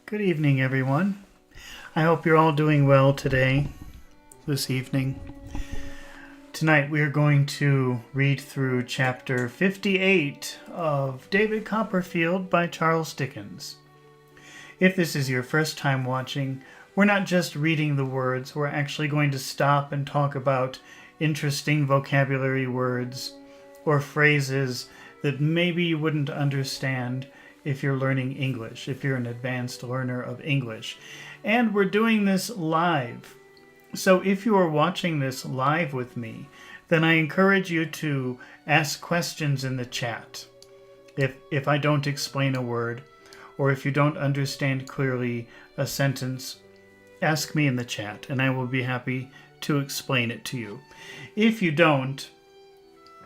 Good evening, everyone. I hope you're all doing well today, this evening. Tonight we are going to read through chapter 58 of David Copperfield by Charles Dickens. If this is your first time watching, we're not just reading the words, we're actually going to stop and talk about interesting vocabulary words or phrases that maybe you wouldn't understand if you're learning English, if you're an advanced learner of English. And we're doing this live. So if you are watching this live with me, then I encourage you to ask questions in the chat. If I don't explain a word, or if you don't understand clearly a sentence, ask me in the chat, and I will be happy to explain it to you. If you don't,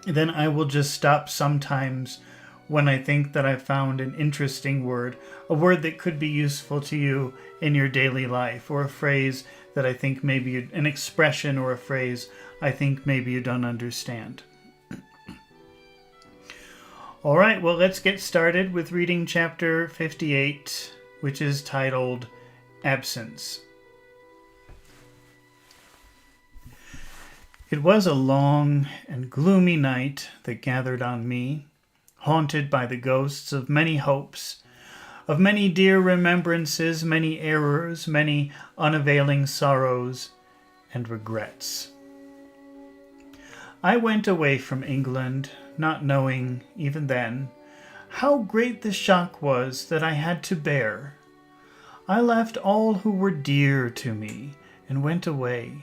then I will just stop sometimes when I think that I've found an interesting word, a word that could be useful to you in your daily life, or a phrase that I think maybe an expression or a phrase I think maybe you don't understand. All right, well, let's get started with reading chapter 58, which is titled Absence. It was a long and gloomy night that gathered on me, haunted by the ghosts of many hopes, of many dear remembrances, many errors, many unavailing sorrows and regrets. I went away from England, not knowing, even then, how great the shock was that I had to bear. I left all who were dear to me and went away.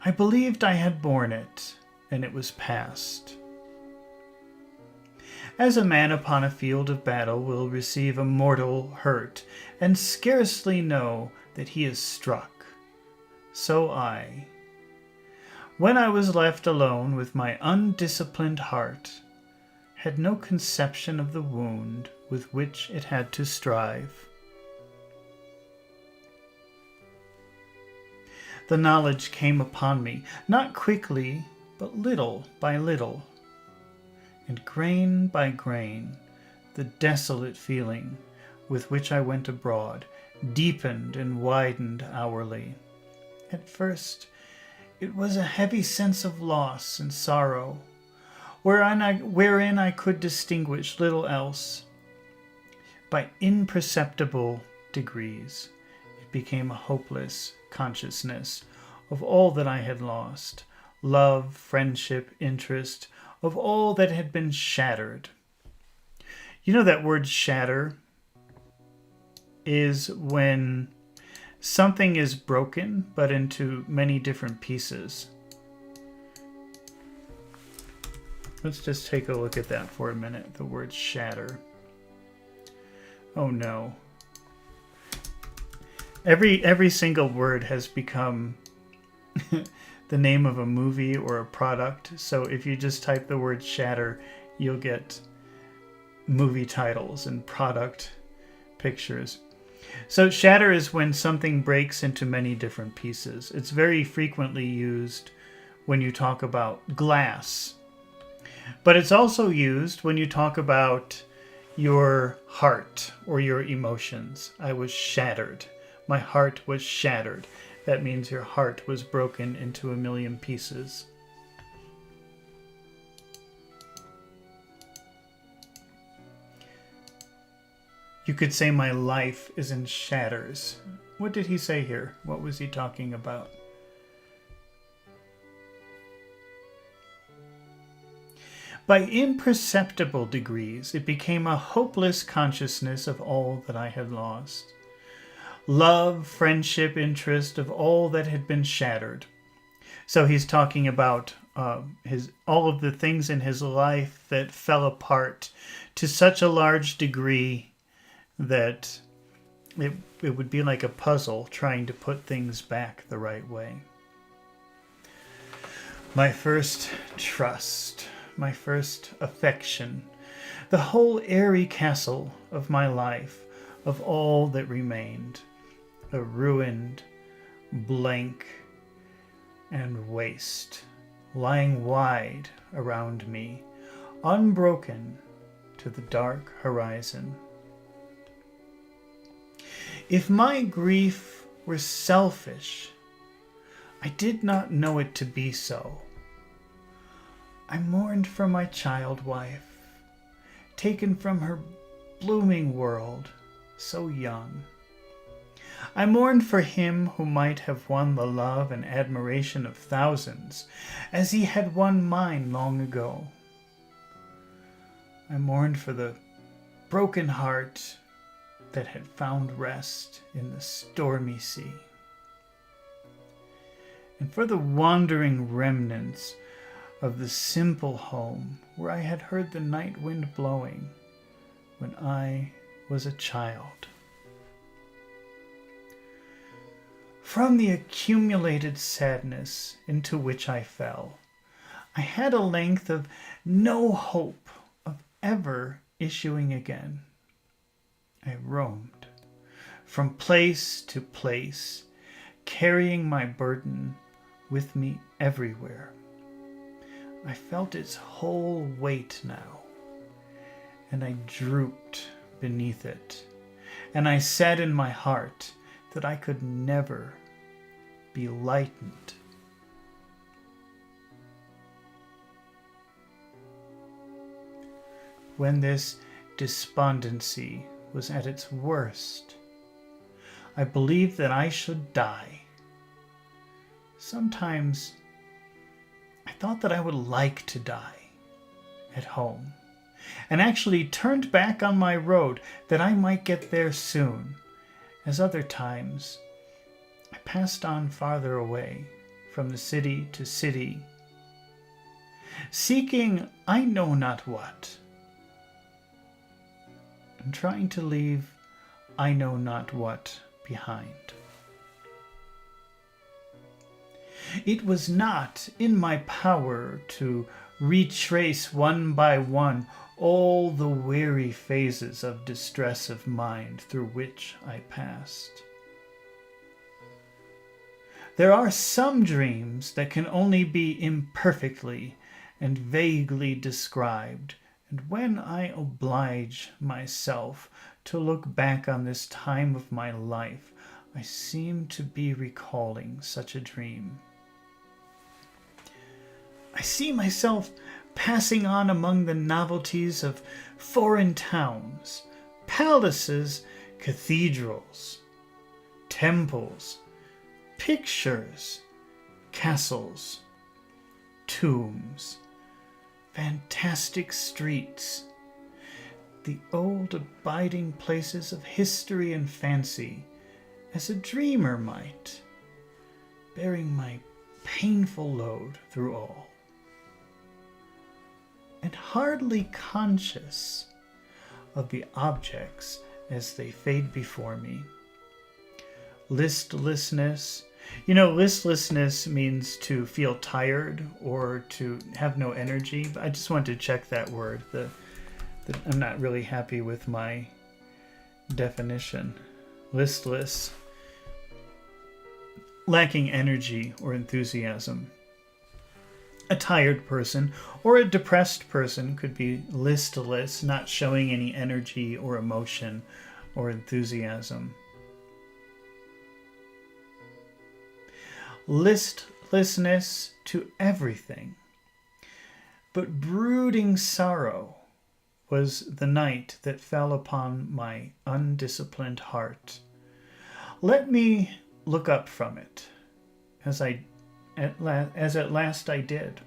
I believed I had borne it, and it was past. As a man upon a field of battle will receive a mortal hurt, and scarcely know that he is struck, so I, when I was left alone with my undisciplined heart, had no conception of the wound with which it had to strive. The knowledge came upon me, not quickly, but little by little. And grain by grain, the desolate feeling with which I went abroad deepened and widened hourly. At first, it was a heavy sense of loss and sorrow, wherein I could distinguish little else. By imperceptible degrees, it became a hopeless consciousness of all that I had lost, love, friendship, interest, of all that had been shattered. You know that word shatter is when something is broken, but into many different pieces. Let's just take a look at that for a minute, the word shatter. Oh no. Every single word has become the name of a movie or a product. So if you just type the word shatter, you'll get movie titles and product pictures. So shatter is when something breaks into many different pieces. It's very frequently used when you talk about glass. But it's also used when you talk about your heart or your emotions. I was shattered. My heart was shattered. That means your heart was broken into a million pieces. You could say my life is in shatters. What did he say here? What was he talking about? By imperceptible degrees, it became a hopeless consciousness of all that I had lost. Love, friendship, interest, of all that had been shattered. So he's talking about all of the things in his life that fell apart to such a large degree that it would be like a puzzle trying to put things back the right way. My first trust, my first affection, the whole airy castle of my life, of all that remained, a ruined, blank, and waste, lying wide around me, unbroken to the dark horizon. If my grief were selfish, I did not know it to be so. I mourned for my child wife, taken from her blooming world, so young. I mourned for him who might have won the love and admiration of thousands, as he had won mine long ago. I mourned for the broken heart that had found rest in the stormy sea, and for the wandering remnants of the simple home where I had heard the night wind blowing when I was a child. From the accumulated sadness into which I fell, I had a length of no hope of ever issuing again. I roamed from place to place, carrying my burden with me everywhere. I felt its whole weight now, and I drooped beneath it, and I said in my heart that I could never be lightened. When this despondency was at its worst, I believed that I should die. Sometimes I thought that I would like to die at home, and actually turned back on my road that I might get there soon, as other times I passed on farther away from the city to city, seeking I know not what, and trying to leave I know not what behind. It was not in my power to retrace one by one all the weary phases of distress of mind through which I passed. There are some dreams that can only be imperfectly and vaguely described, and when I oblige myself to look back on this time of my life, I seem to be recalling such a dream. I see myself passing on among the novelties of foreign towns, palaces, cathedrals, temples, pictures, castles, tombs, fantastic streets, the old abiding places of history and fancy, as a dreamer might, bearing my painful load through all, and hardly conscious of the objects as they fade before me. Listlessness. Listlessness means to feel tired or to have no energy. I just wanted to check that word. I'm not really happy with my definition. Listless. Lacking energy or enthusiasm. A tired person or a depressed person could be listless, not showing any energy or emotion or enthusiasm. Listlessness to everything. But brooding sorrow was the night that fell upon my undisciplined heart. Let me look up from it, as at last I did.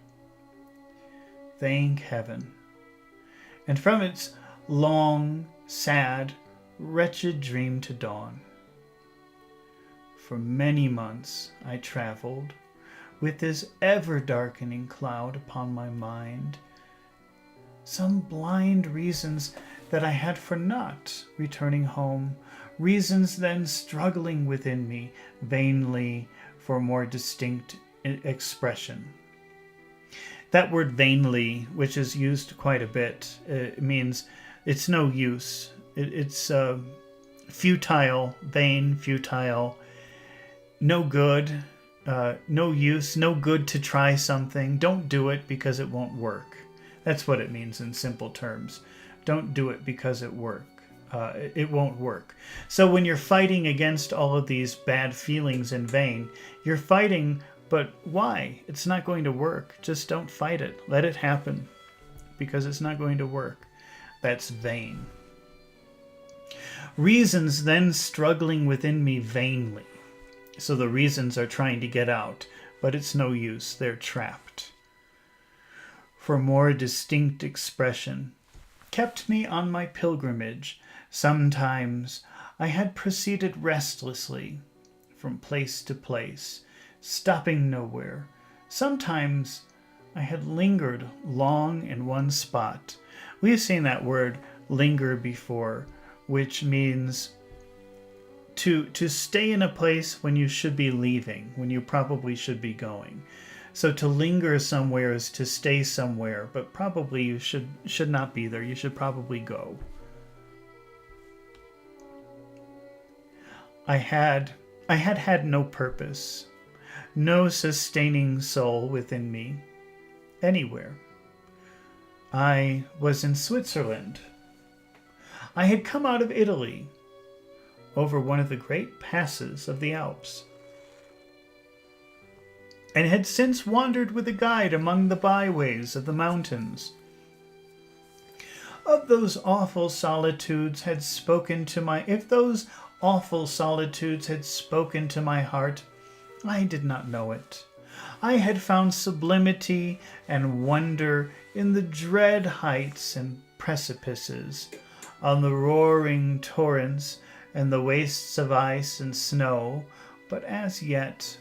Thank heaven. And from its long, sad, wretched dream to dawn. For many months I traveled with this ever-darkening cloud upon my mind, some blind reasons that I had for not returning home, reasons then struggling within me vainly for more distinct expression. That word vainly, which is used quite a bit, means it's no use. It's futile, vain, futile, no good, no use, no good to try something. Don't do it because it won't work. That's what it means in simple terms. Don't do it because it won't it won't work. So when you're fighting against all of these bad feelings in vain, you're fighting, but why? It's not going to work. Just don't fight it. Let it happen, because it's not going to work. That's vain. Reasons then struggling within me vainly. So the reasons are trying to get out, but it's no use. They're trapped. For more distinct expression, kept me on my pilgrimage. Sometimes I had proceeded restlessly from place to place, stopping nowhere. Sometimes I had lingered long in one spot. We have seen that word linger before, which means to stay in a place when you should be leaving, when you probably should be going. So to linger somewhere is to stay somewhere, but probably you should not be there. You should probably go. I had no purpose, no sustaining soul within me, anywhere. I was in Switzerland. I had come out of Italy, over one of the great passes of the Alps, and had since wandered with a guide among the byways of the mountains. If those awful solitudes had spoken to my heart, I did not know it. I had found sublimity and wonder in the dread heights and precipices, on the roaring torrents and the wastes of ice and snow, but as yet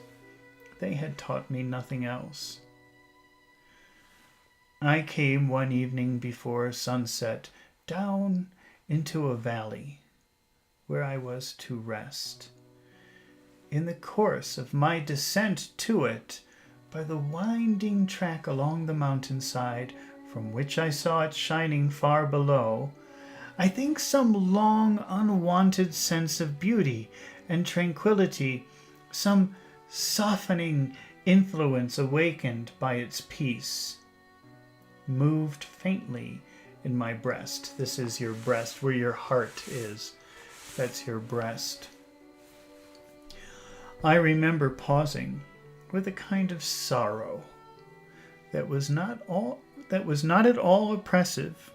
they had taught me nothing else. I came one evening before sunset down into a valley where I was to rest. In the course of my descent to it, by the winding track along the mountainside, from which I saw it shining far below, I think some long unwanted sense of beauty and tranquility, some softening influence awakened by its peace, moved faintly in my breast. This is your breast, where your heart is. That's your breast. I remember pausing with a kind of sorrow that was not at all oppressive,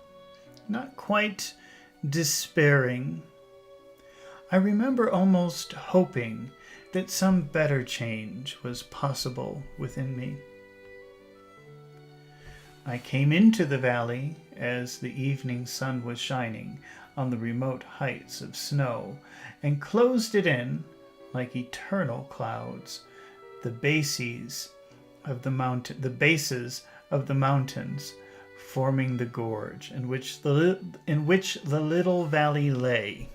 not quite despairing. I remember almost hoping that some better change was possible within me. I came into the valley as the evening sun was shining on the remote heights of snow, and closed it in like eternal clouds, the bases of the mountains forming the gorge in which the little valley lay,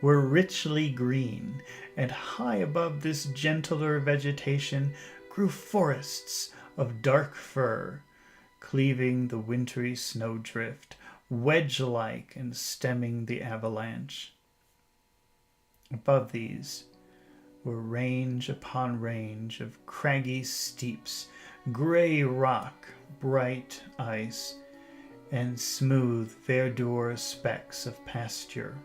were richly green, and high above this gentler vegetation grew forests of dark fir, cleaving the wintry snowdrift, wedge-like and stemming the avalanche. Above these were range upon range of craggy steeps, gray rock, bright ice, and smooth verdure specks of pasture,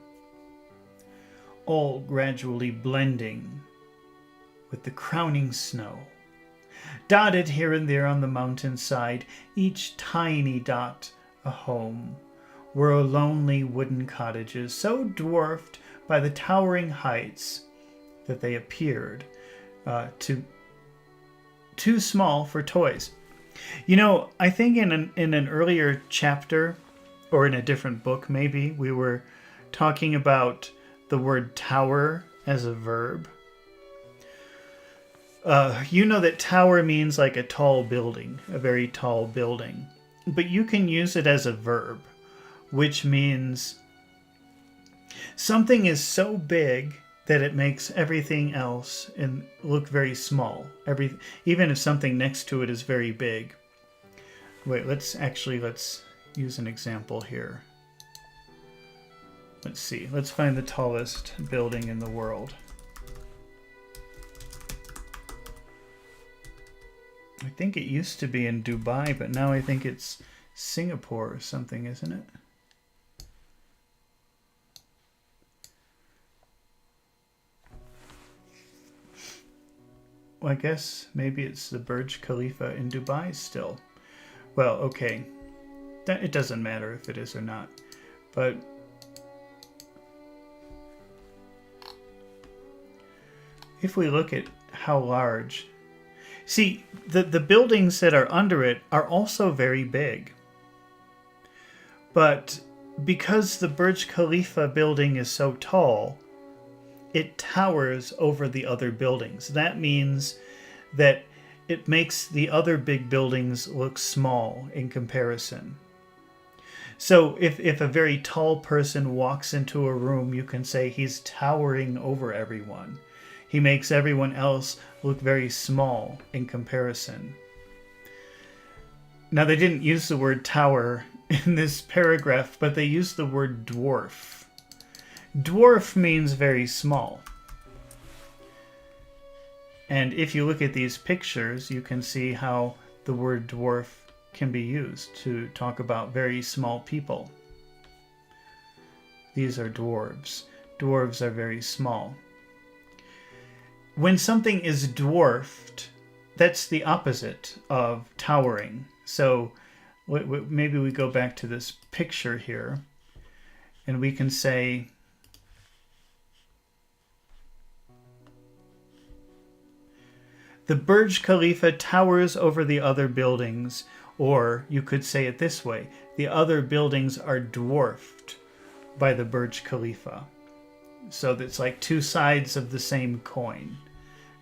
all gradually blending with the crowning snow. Dotted here and there on the mountainside, each tiny dot a home, were lonely wooden cottages, so dwarfed by the towering heights that they appeared too small for toys. You know, I think in an earlier chapter, or in a different book maybe, we were talking about the word tower as a verb. You know that tower means like a tall building, a very tall building. But you can use it as a verb, which means something is so big that it makes everything else look very small. Even if something next to it is very big. Wait, let's use an example here. Let's see. Let's find the tallest building in the world. I think it used to be in Dubai, but now I think it's Singapore or something, isn't it? I guess maybe it's the Burj Khalifa in Dubai still. Well, okay. It doesn't matter if it is or not. But if we look at how large... See, the buildings that are under it are also very big. But because the Burj Khalifa building is so tall, it towers over the other buildings. That means that it makes the other big buildings look small in comparison. So if a very tall person walks into a room, you can say he's towering over everyone. He makes everyone else look very small in comparison. Now, they didn't use the word tower in this paragraph, but they used the word dwarf. Dwarf means very small. And if you look at these pictures, you can see how the word dwarf can be used to talk about very small people. These are dwarves. Dwarves are very small. When something is dwarfed, that's the opposite of towering. So maybe we go back to this picture here, and we can say the Burj Khalifa towers over the other buildings, or you could say it this way: the other buildings are dwarfed by the Burj Khalifa. So that's like two sides of the same coin: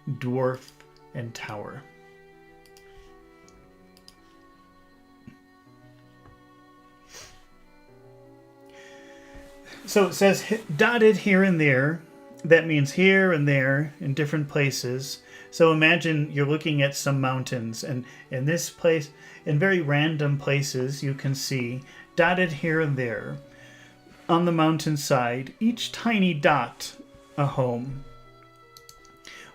dwarf and tower. So it says dotted here and there. That means here and there in different places. So imagine you're looking at some mountains, and in this place, in very random places, you can see dotted here and there on the mountainside, each tiny dot a home.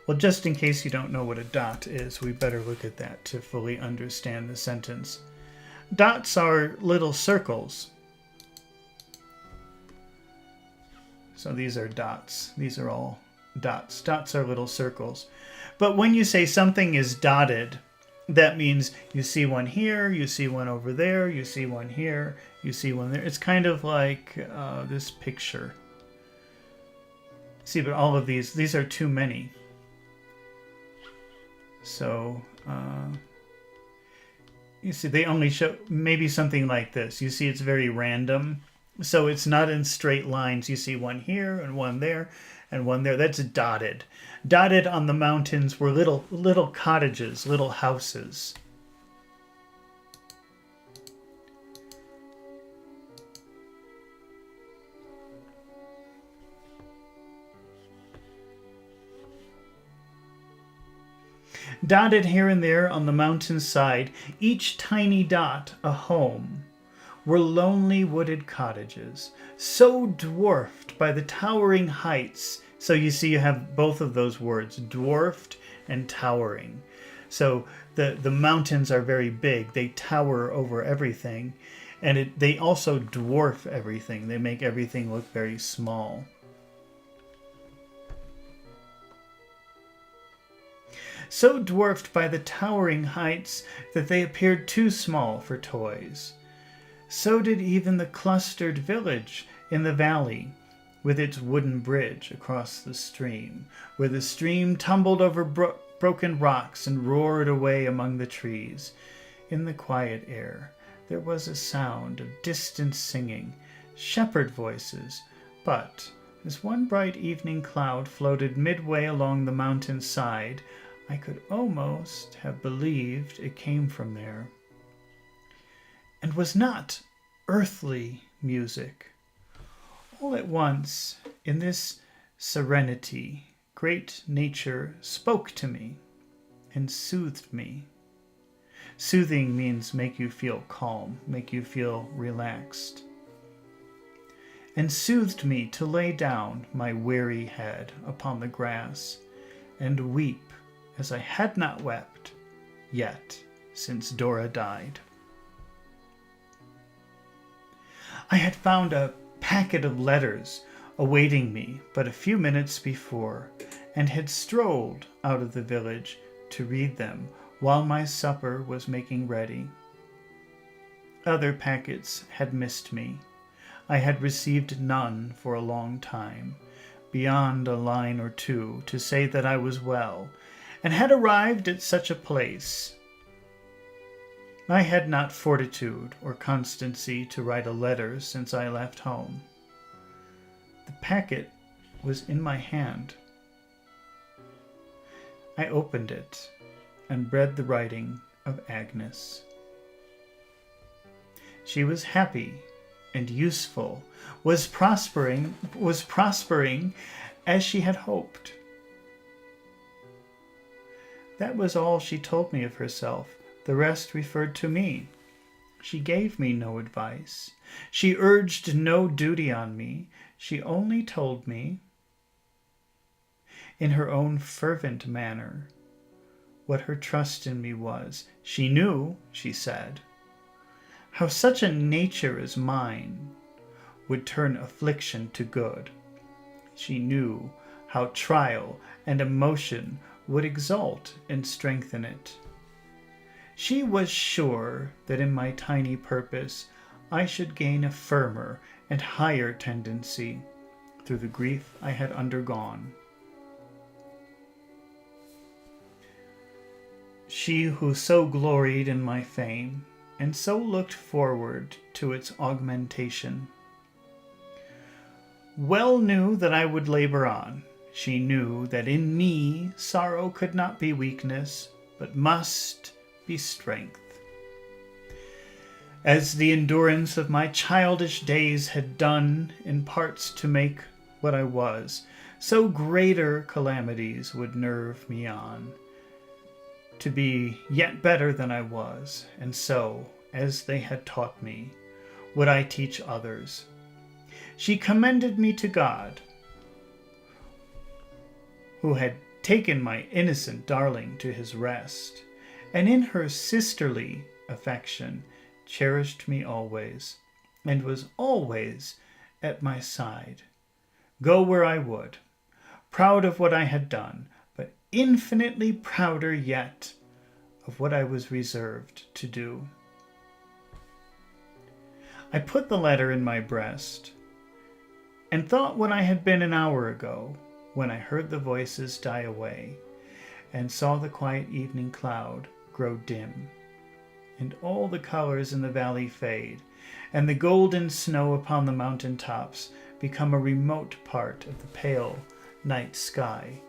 Well, just in case you don't know what a dot is, we better look at that to fully understand the sentence. Dots are little circles. So these are dots. These are all dots. Dots are little circles. But when you say something is dotted, that means you see one here, you see one over there, you see one here, you see one there. It's kind of like this picture. See, but all of these are too many. So, you see, they only show maybe something like this. You see, it's very random. So it's not in straight lines. You see one here and one there and one there. That's dotted. Dotted on the mountains were little cottages, little houses. Dotted here and there on the mountainside, each tiny dot a home, were lonely wooded cottages, so dwarfed by the towering heights. So you see you have both of those words, dwarfed and towering. So the mountains are very big. They tower over everything. And they also dwarf everything. They make everything look very small. So dwarfed by the towering heights that they appeared too small for toys. So did even the clustered village in the valley, with its wooden bridge across the stream, where the stream tumbled over broken rocks and roared away among the trees. In the quiet air, there was a sound of distant singing, shepherd voices, but as one bright evening cloud floated midway along the mountain's side, I could almost have believed it came from there, and was not earthly music. All at once, in this serenity, great nature spoke to me and soothed me. Soothing means make you feel calm, make you feel relaxed. And soothed me to lay down my weary head upon the grass and weep as I had not wept yet since Dora died. I had found a packet of letters awaiting me but a few minutes before, and had strolled out of the village to read them while my supper was making ready. Other packets had missed me. I had received none for a long time, beyond a line or two to say that I was well, and had arrived at such a place. I had not fortitude or constancy to write a letter since I left home. The packet was in my hand. I opened it and read the writing of Agnes. She was happy and useful, was prospering as she had hoped. That was all she told me of herself. The rest referred to me. She gave me no advice. She urged no duty on me. She only told me, in her own fervent manner, what her trust in me was. She knew, she said, how such a nature as mine would turn affliction to good. She knew how trial and emotion would exalt and strengthen it. She was sure that in my tiny purpose I should gain a firmer and higher tendency through the grief I had undergone. She who so gloried in my fame and so looked forward to its augmentation well knew that I would labor on. She knew that in me sorrow could not be weakness, but must be strength. As the endurance of my childish days had done in parts to make what I was, so greater calamities would nerve me on to be yet better than I was, and so, as they had taught me, would I teach others. She commended me to God, who had taken my innocent darling to his rest, and in her sisterly affection cherished me always, and was always at my side, go where I would, proud of what I had done, but infinitely prouder yet of what I was reserved to do. I put the letter in my breast, and thought what I had been an hour ago, when I heard the voices die away, and saw the quiet evening cloud grow dim, and all the colors in the valley fade, and the golden snow upon the mountain tops become a remote part of the pale night sky,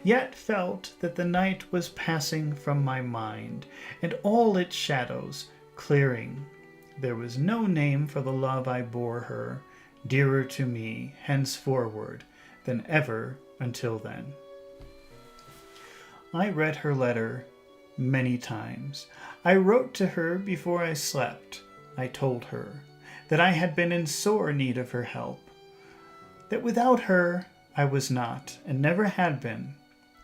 yet felt that the night was passing from my mind, and all its shadows clearing. There was no name for the love I bore her, dearer to me henceforward than ever until then. I read her letter many times. I wrote to her before I slept. I told her that I had been in sore need of her help, that without her I was not, and never had been,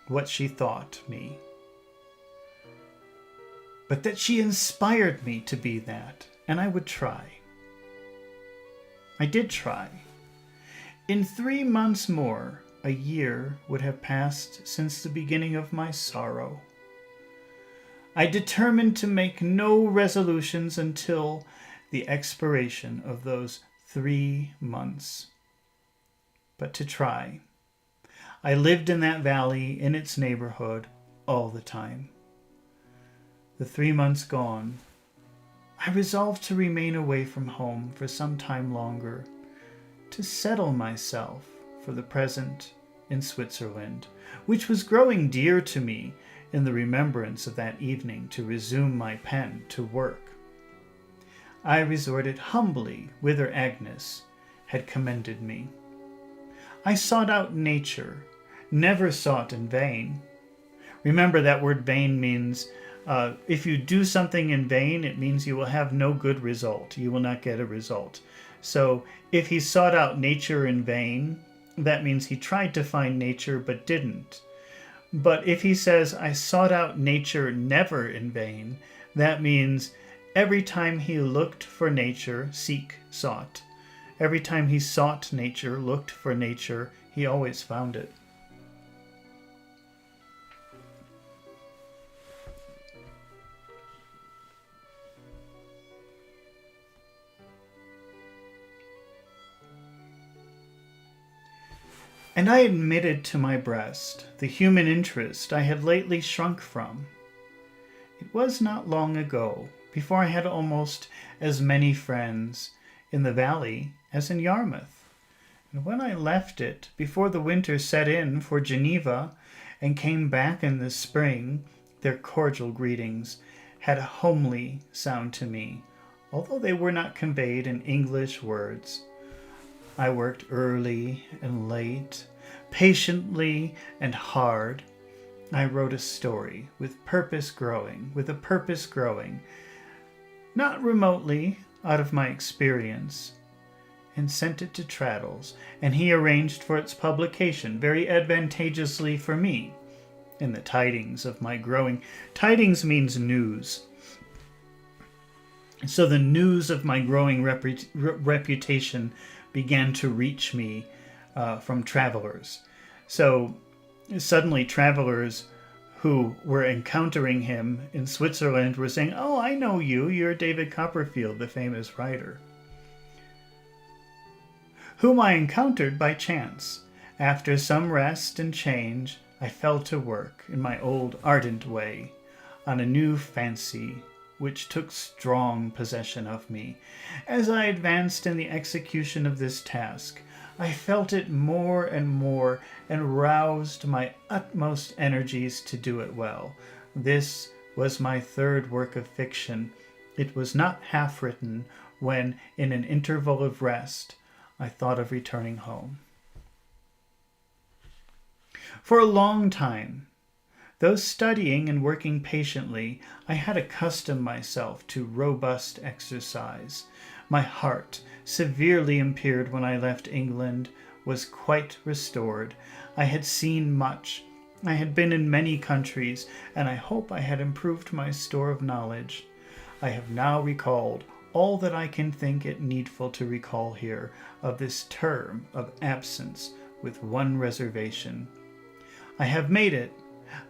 what she thought me, but that she inspired me to be that, and I would try. I did try. In 3 months more, a year would have passed since the beginning of my sorrow. I determined to make no resolutions until the expiration of those 3 months, but to try. I lived in that valley, in its neighborhood, all the time. The 3 months gone, I resolved to remain away from home for some time longer, to settle myself for the present in Switzerland, which was growing dear to me in the remembrance of that evening, to resume my pen to work. I resorted humbly whither Agnes had commended me. I sought out nature, never sought in vain. Remember that word vain means if you do something in vain, it means you will have no good result. You will not get a result. So if he sought out nature in vain, that means he tried to find nature but didn't. But if he says, I sought out nature never in vain, that means every time he looked for nature, sought. Every time he sought nature, looked for nature, he always found it. And I admitted to my breast the human interest I had lately shrunk from. It was not long ago before I had almost as many friends in the valley as in Yarmouth. And when I left it before the winter set in for Geneva and came back in the spring, their cordial greetings had a homely sound to me, although they were not conveyed in English words. I worked early and late, patiently and hard. I wrote a story with a purpose growing, not remotely out of my experience, and sent it to Traddles, and he arranged for its publication very advantageously for me. In the tidings of my growing, tidings means news. So the news of my growing reputation began to reach me from travelers. So suddenly travelers who were encountering him in Switzerland were saying, "Oh, I know you. You're David Copperfield, the famous writer," whom I encountered by chance. After some rest and change, I fell to work in my old ardent way on a new fancy which took strong possession of me. As I advanced in the execution of this task, I felt it more and more and roused my utmost energies to do it well. This was my third work of fiction. It was not half written when, in an interval of rest, I thought of returning home. For a long time, though studying and working patiently, I had accustomed myself to robust exercise. My heart, severely impaired when I left England, was quite restored. I had seen much. I had been in many countries, and I hope I had improved my store of knowledge. I have now recalled all that I can think it needful to recall here of this term of absence, with one reservation. I have made it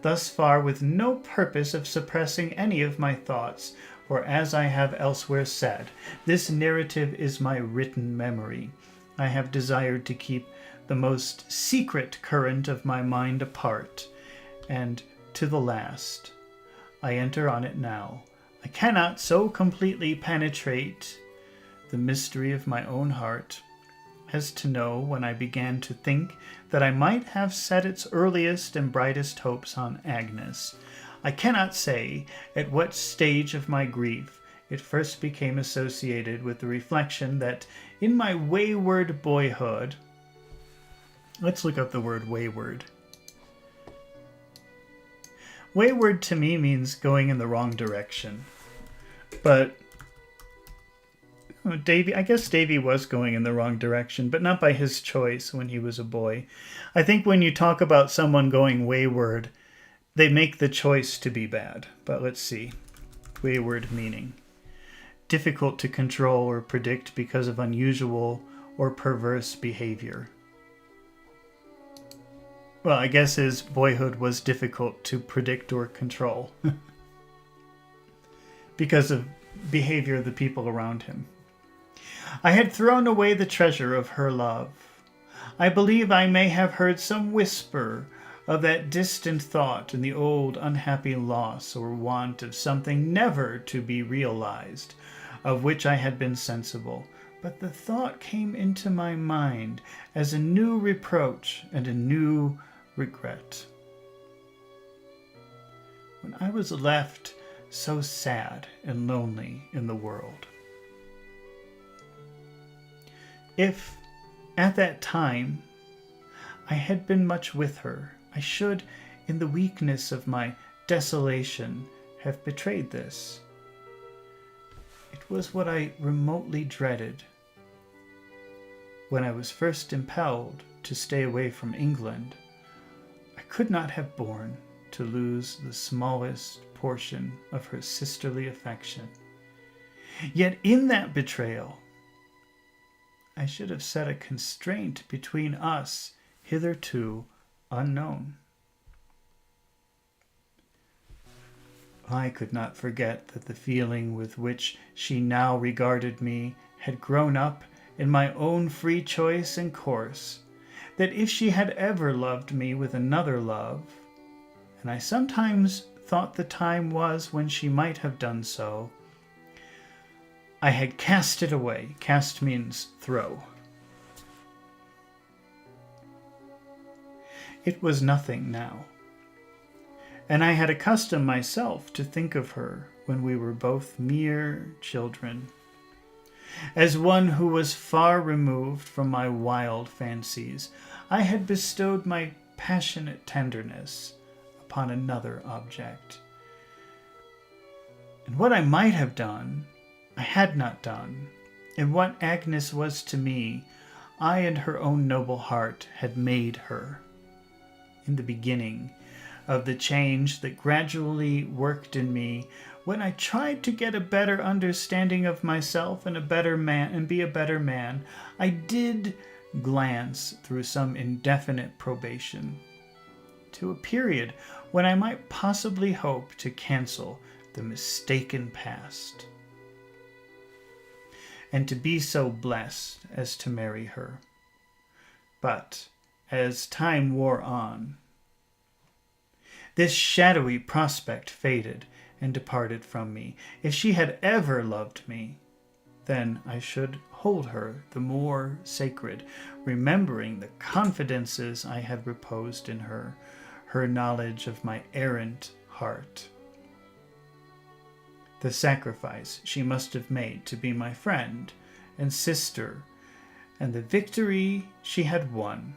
thus far with no purpose of suppressing any of my thoughts, for as I have elsewhere said, this narrative is my written memory. I have desired to keep the most secret current of my mind apart, and to the last I enter on it now. I cannot so completely penetrate the mystery of my own heart as to know when I began to think that I might have set its earliest and brightest hopes on Agnes. I cannot say at what stage of my grief it first became associated with the reflection that in my wayward boyhood, let's look up the word wayward. Wayward to me means going in the wrong direction. But I guess Davy was going in the wrong direction, but not by his choice when he was a boy. I think when you talk about someone going wayward, they make the choice to be bad. But let's see. Wayward meaning. Difficult to control or predict because of unusual or perverse behavior. Well, I guess his boyhood was difficult to predict or control because of behavior of the people around him. I had thrown away the treasure of her love. I believe I may have heard some whisper of that distant thought in the old unhappy loss or want of something never to be realized, of which I had been sensible. But the thought came into my mind as a new reproach and a new regret. When I was left so sad and lonely in the world. If, at that time, I had been much with her, I should, in the weakness of my desolation, have betrayed this. It was what I remotely dreaded. When I was first impelled to stay away from England, I could not have borne to lose the smallest portion of her sisterly affection. Yet in that betrayal, I should have set a constraint between us hitherto unknown. I could not forget that the feeling with which she now regarded me had grown up in my own free choice and course, that if she had ever loved me with another love, and I sometimes thought the time was when she might have done so, I had cast it away. Cast means throw. It was nothing now, and I had accustomed myself to think of her when we were both mere children, as one who was far removed from my wild fancies. I had bestowed my passionate tenderness upon another object, and what I might have done, I had not done, and what Agnes was to me, I and her own noble heart had made her. In the beginning of the change that gradually worked in me, when I tried to get a better understanding of myself and be a better man, I did glance through some indefinite probation to a period when I might possibly hope to cancel the mistaken past, and to be so blessed as to marry her. But as time wore on, this shadowy prospect faded and departed from me. If she had ever loved me, then I should hold her the more sacred, remembering the confidences I had reposed in her, her knowledge of my errant heart, the sacrifice she must have made to be my friend and sister, and the victory she had won.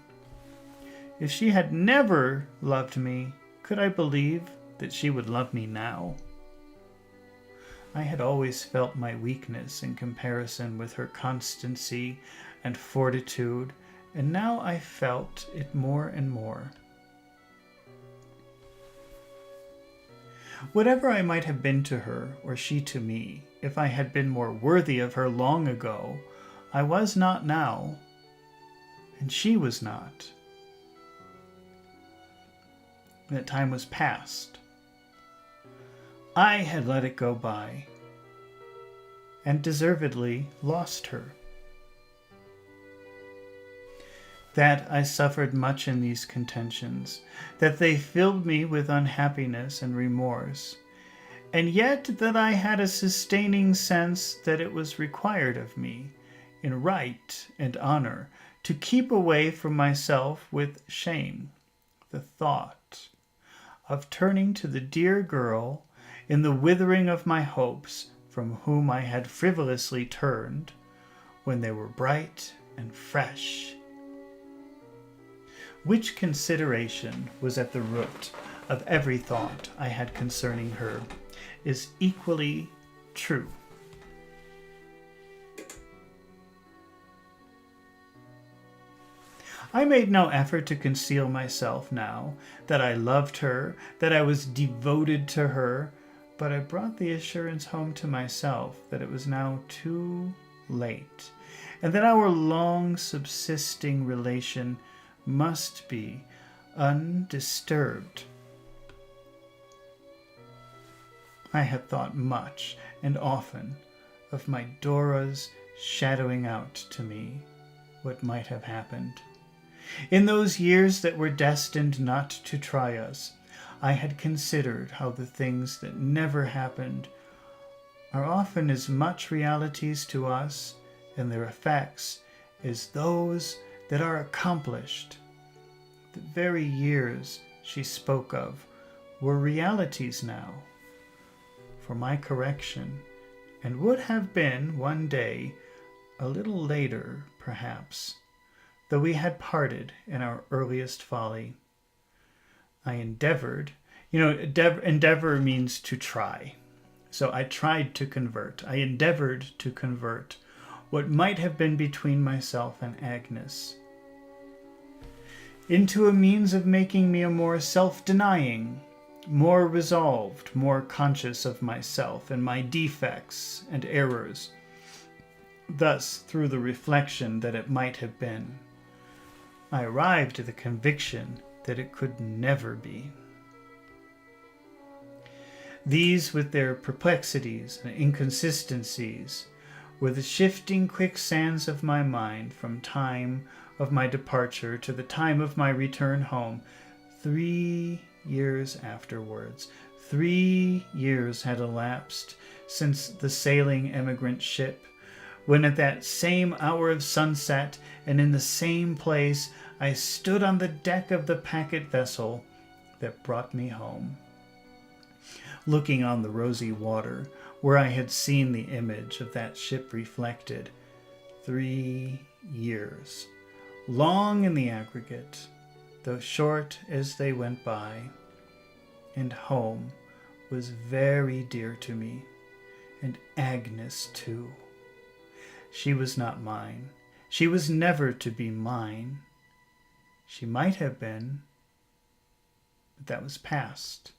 If she had never loved me, could I believe that she would love me now? I had always felt my weakness in comparison with her constancy and fortitude, and now I felt it more and more. Whatever I might have been to her, or she to me, if I had been more worthy of her long ago, I was not now, and she was not. That time was past. I had let it go by, and deservedly lost her. That I suffered much in these contentions, that they filled me with unhappiness and remorse, and yet that I had a sustaining sense that it was required of me, in right and honor, to keep away from myself with shame the thought of turning to the dear girl in the withering of my hopes, from whom I had frivolously turned when they were bright and fresh. Which consideration was at the root of every thought I had concerning her is equally true. I made no effort to conceal myself now that I loved her, that I was devoted to her, but I brought the assurance home to myself that it was now too late, and that our long subsisting relation must be undisturbed. I had thought much and often of my Dora's shadowing out to me what might have happened. In those years that were destined not to try us, I had considered how the things that never happened are often as much realities to us and their effects as those that are accomplished. The very years she spoke of were realities now for my correction, and would have been one day, a little later perhaps, though we had parted in our earliest folly. I endeavored, endeavor means to try. So I tried to convert. I endeavored to convert what might have been between myself and Agnes into a means of making me a more self-denying, more resolved, more conscious of myself and my defects and errors. Thus, through the reflection that it might have been, I arrived at the conviction that it could never be. These, with their perplexities and inconsistencies, were the shifting quicksands of my mind from time of my departure to the time of my return home. 3 years afterwards, 3 years had elapsed since the sailing emigrant ship, when at that same hour of sunset and in the same place I stood on the deck of the packet vessel that brought me home, looking on the rosy water where I had seen the image of that ship reflected. 3 years, long in the aggregate, though short as they went by, and home was very dear to me, and Agnes too. She was not mine. She was never to be mine. She might have been, but that was past.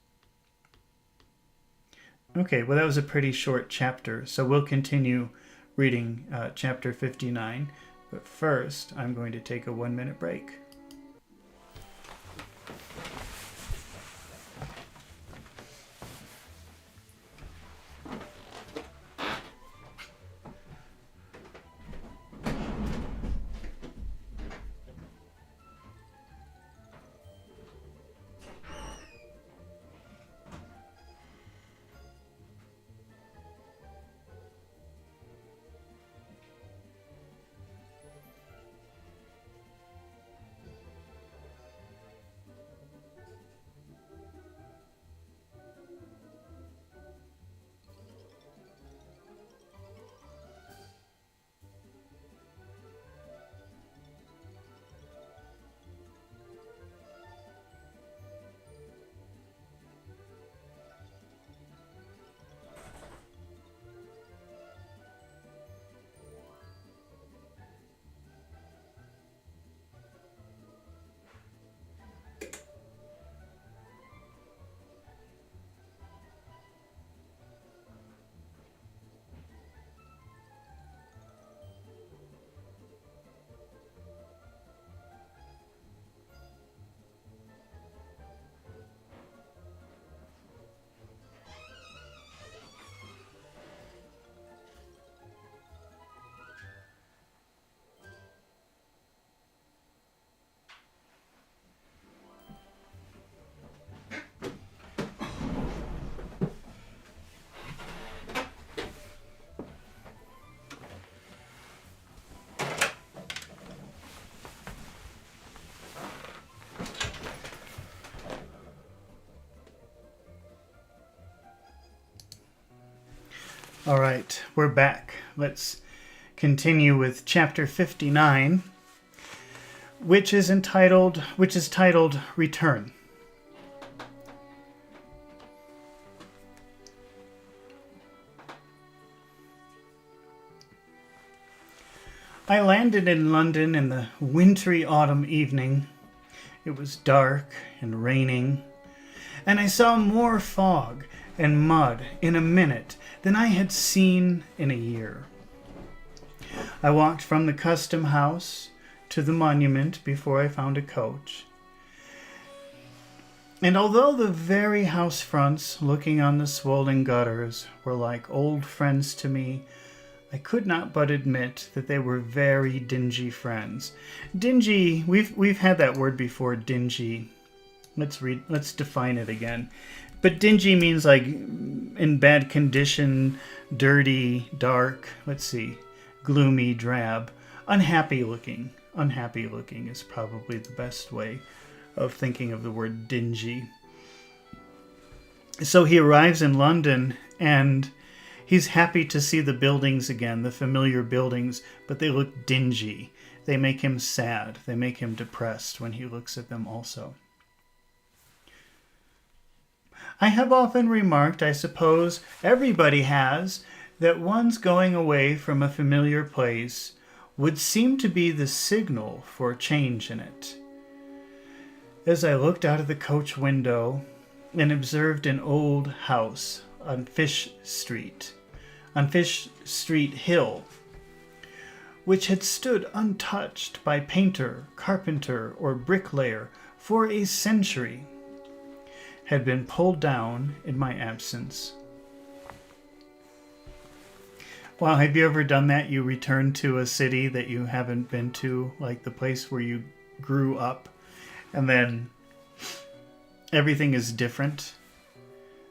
Okay, well, that was a pretty short chapter, so we'll continue reading chapter 59. But first, I'm going to take a 1-minute break. All right, we're back. Let's continue with chapter 59, which is titled Return. I landed in London in the wintry autumn evening. It was dark and raining, and I saw more fog and mud in a minute than I had seen in a year. I walked from the custom house to the monument before I found a coach. And although the very house fronts looking on the swollen gutters were like old friends to me, I could not but admit that they were very dingy friends. Dingy, we've had that word before, dingy. Let's define it again. But dingy means like in bad condition, dirty, dark, gloomy, drab, unhappy looking. Unhappy looking is probably the best way of thinking of the word dingy. So he arrives in London and he's happy to see the buildings again, the familiar buildings, but they look dingy. They make him sad. They make him depressed when he looks at them also. I have often remarked, I suppose everybody has, that one's going away from a familiar place would seem to be the signal for change in it. As I looked out of the coach window and observed an old house on Fish Street Hill, which had stood untouched by painter, carpenter, or bricklayer for a century, had been pulled down in my absence. Well, have you ever done that? You return to a city that you haven't been to, like the place where you grew up, and then everything is different.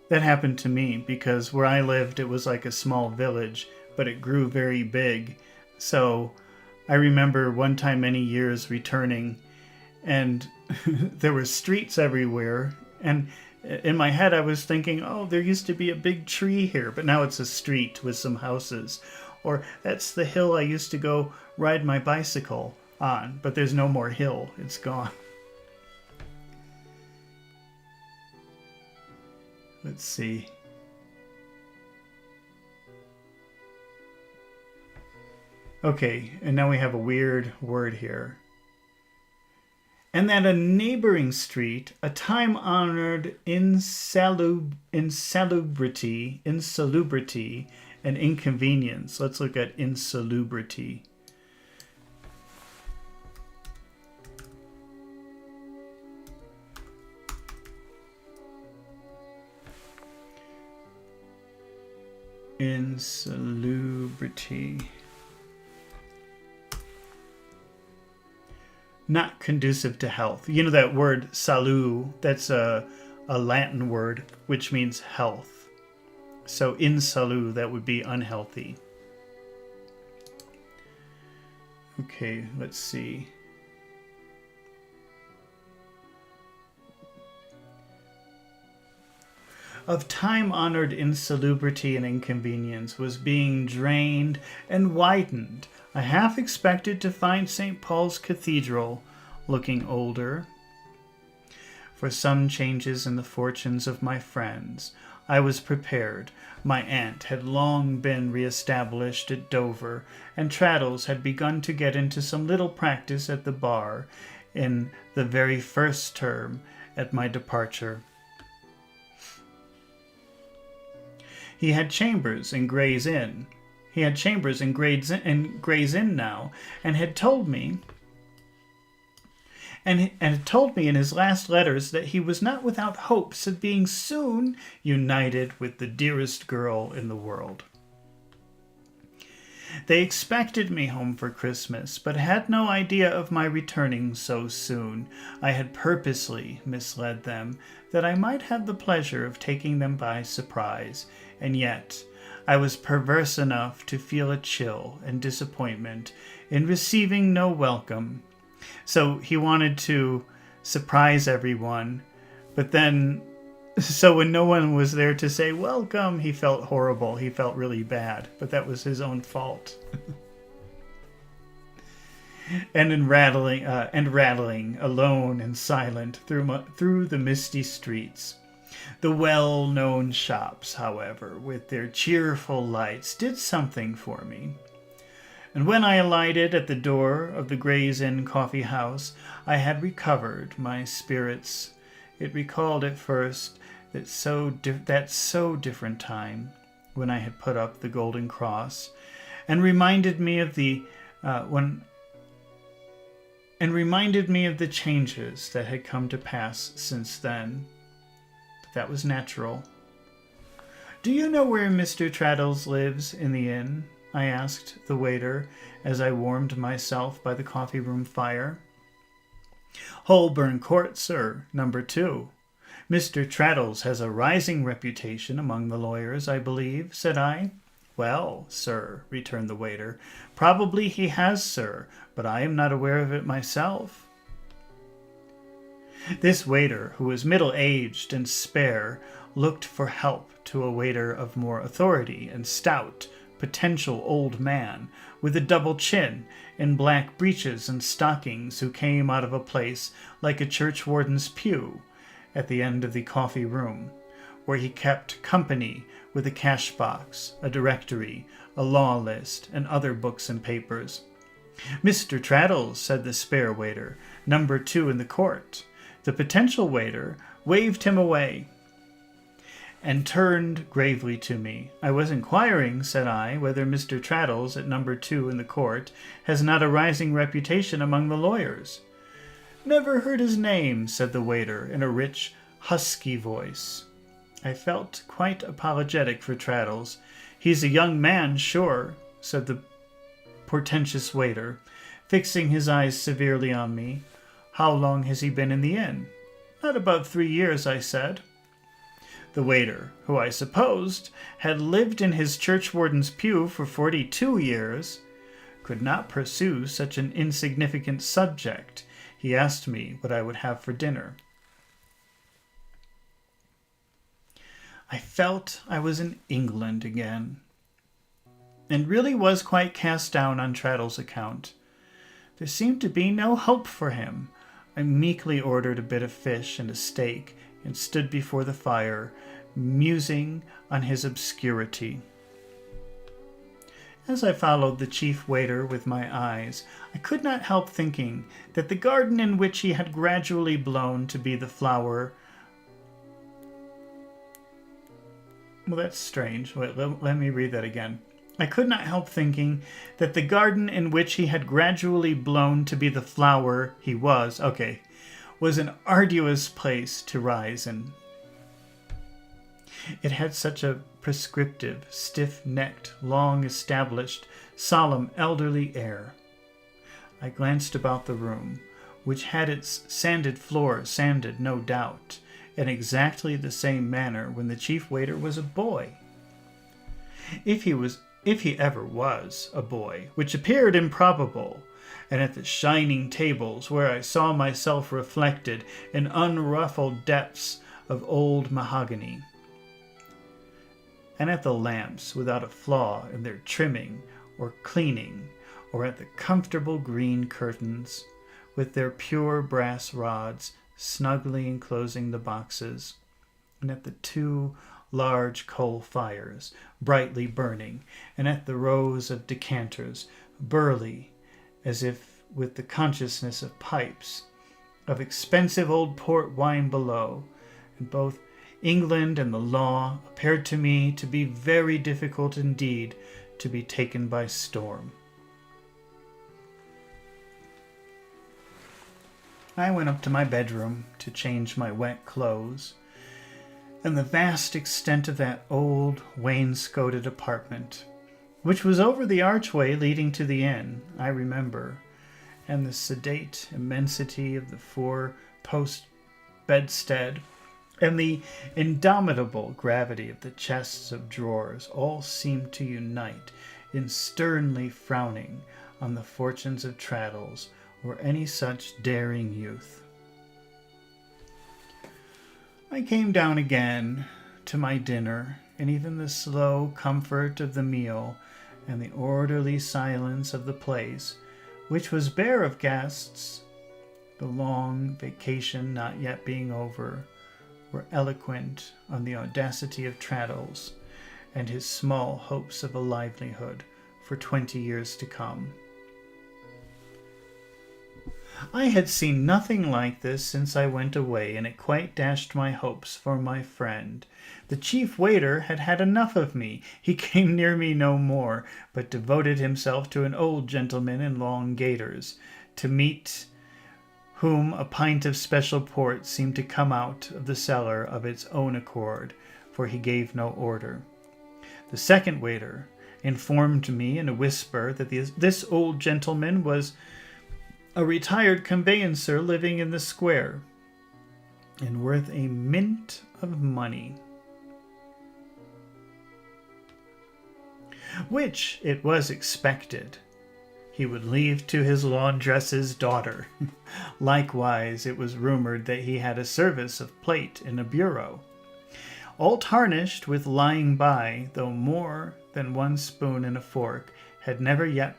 That happened to me because where I lived, it was like a small village, but it grew very big. So I remember one time many years returning, and there were streets everywhere. And in my head, I was thinking, oh, there used to be a big tree here, but now it's a street with some houses. Or that's the hill I used to go ride my bicycle on, but there's no more hill. It's gone. Let's see. Okay, and now we have a weird word here. And that a neighboring street, a time-honored insalubrity, and inconvenience. Let's look at insalubrity. Insalubrity. Not conducive to health. You know that word salu, that's a Latin word which means health. So insalu, that would be unhealthy. Okay, let's see. Of time-honored insalubrity and inconvenience was being drained and widened. I half expected to find St. Paul's Cathedral looking older. For some changes in the fortunes of my friends, I was prepared. My aunt had long been re-established at Dover, and Traddles had begun to get into some little practice at the bar in the very first term at my departure. He had chambers in Gray's Inn. Gray's Inn now, and had told me in his last letters that he was not without hopes of being soon united with the dearest girl in the world. They expected me home for Christmas, but had no idea of my returning so soon. I had purposely misled them, that I might have the pleasure of taking them by surprise, and yet I was perverse enough to feel a chill and disappointment in receiving no welcome. So he wanted to surprise everyone, but then, so when no one was there to say welcome, he felt horrible. He felt really bad, but that was his own fault. And rattling, alone and silent through the misty streets. The well-known shops, however, with their cheerful lights, did something for me. And when I alighted at the door of the Gray's Inn coffee house, I had recovered my spirits. It recalled at first that so different time when I had put up the golden cross, and reminded me of the changes that had come to pass since then. That was natural. "Do you know where Mr. Traddles lives in the inn?" I asked the waiter as I warmed myself by the coffee room fire. "Holborn Court, sir, number 2. Mr. Traddles has a rising reputation among the lawyers, I believe," said I. "Well, sir," returned the waiter, "probably he has, sir, but I am not aware of it myself." This waiter, who was middle-aged and spare, looked for help to a waiter of more authority and stout, potential old man, with a double chin, in black breeches and stockings, who came out of a place like a churchwarden's pew at the end of the coffee room, where he kept company with a cash-box, a directory, a law list, and other books and papers. "Mr. Traddles," said the spare waiter, "number 2 in the court." The potential waiter waved him away and turned gravely to me. "I was inquiring," said I, "whether Mr. Traddles, at number 2 in the court, has not a rising reputation among the lawyers." "Never heard his name," said the waiter in a rich, husky voice. I felt quite apologetic for Traddles. "He's a young man, sure," said the portentous waiter, fixing his eyes severely on me. "How long has he been in the inn?" "Not above 3 years," I said. The waiter, who I supposed had lived in his churchwarden's pew for 42 years, could not pursue such an insignificant subject. He asked me what I would have for dinner. I felt I was in England again, and really was quite cast down on Traddles' account. There seemed to be no hope for him. I meekly ordered a bit of fish and a steak, and stood before the fire, musing on his obscurity. As I followed the chief waiter with my eyes, I could not help thinking that the garden in which he had gradually blown to be the flower... Well, that's strange. Wait, let me read that again. I could not help thinking that the garden in which he had gradually blown to be the flower he was an arduous place to rise in. It had such a prescriptive, stiff-necked, long-established, solemn, elderly air. I glanced about the room, which had its sanded floor sanded, no doubt, in exactly the same manner when the chief waiter was a boy. If he ever was a boy, which appeared improbable, and at the shining tables where I saw myself reflected in unruffled depths of old mahogany, and at the lamps without a flaw in their trimming or cleaning, or at the comfortable green curtains with their pure brass rods snugly enclosing the boxes, and at the 2 large coal fires brightly burning, and at the rows of decanters, burly as if with the consciousness of pipes, of expensive old port wine below, and both England and the law appeared to me to be very difficult indeed to be taken by storm. I went up to my bedroom to change my wet clothes, and the vast extent of that old wainscoted apartment, which was over the archway leading to the inn, I remember, and the sedate immensity of the 4-post bedstead, and the indomitable gravity of the chests of drawers, all seemed to unite in sternly frowning on the fortunes of Traddles or any such daring youth. I came down again to my dinner, and even the slow comfort of the meal and the orderly silence of the place, which was bare of guests, the long vacation not yet being over, were eloquent on the audacity of Traddles and his small hopes of a livelihood for 20 years to come. I had seen nothing like this since I went away, and it quite dashed my hopes for my friend. The chief waiter had had enough of me. He came near me no more, but devoted himself to an old gentleman in long gaiters, to meet whom a pint of special port seemed to come out of the cellar of its own accord, for he gave no order. The second waiter informed me in a whisper that this old gentleman was a retired conveyancer living in the square, and worth a mint of money, which, it was expected, he would leave to his laundress's daughter. Likewise, it was rumored that he had a service of plate in a bureau, all tarnished with lying by, though more than 1 spoon and a fork had never yet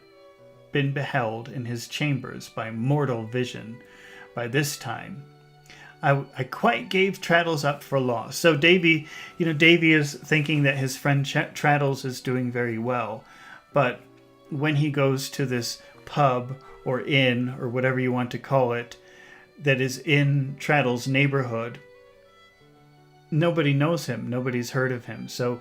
been beheld in his chambers by mortal vision. By this time, I quite gave Traddles up for lost. So Davy is thinking that his friend Traddles is doing very well, but when he goes to this pub or inn or whatever you want to call it that is in Traddles' neighborhood, nobody knows him, nobody's heard of him, so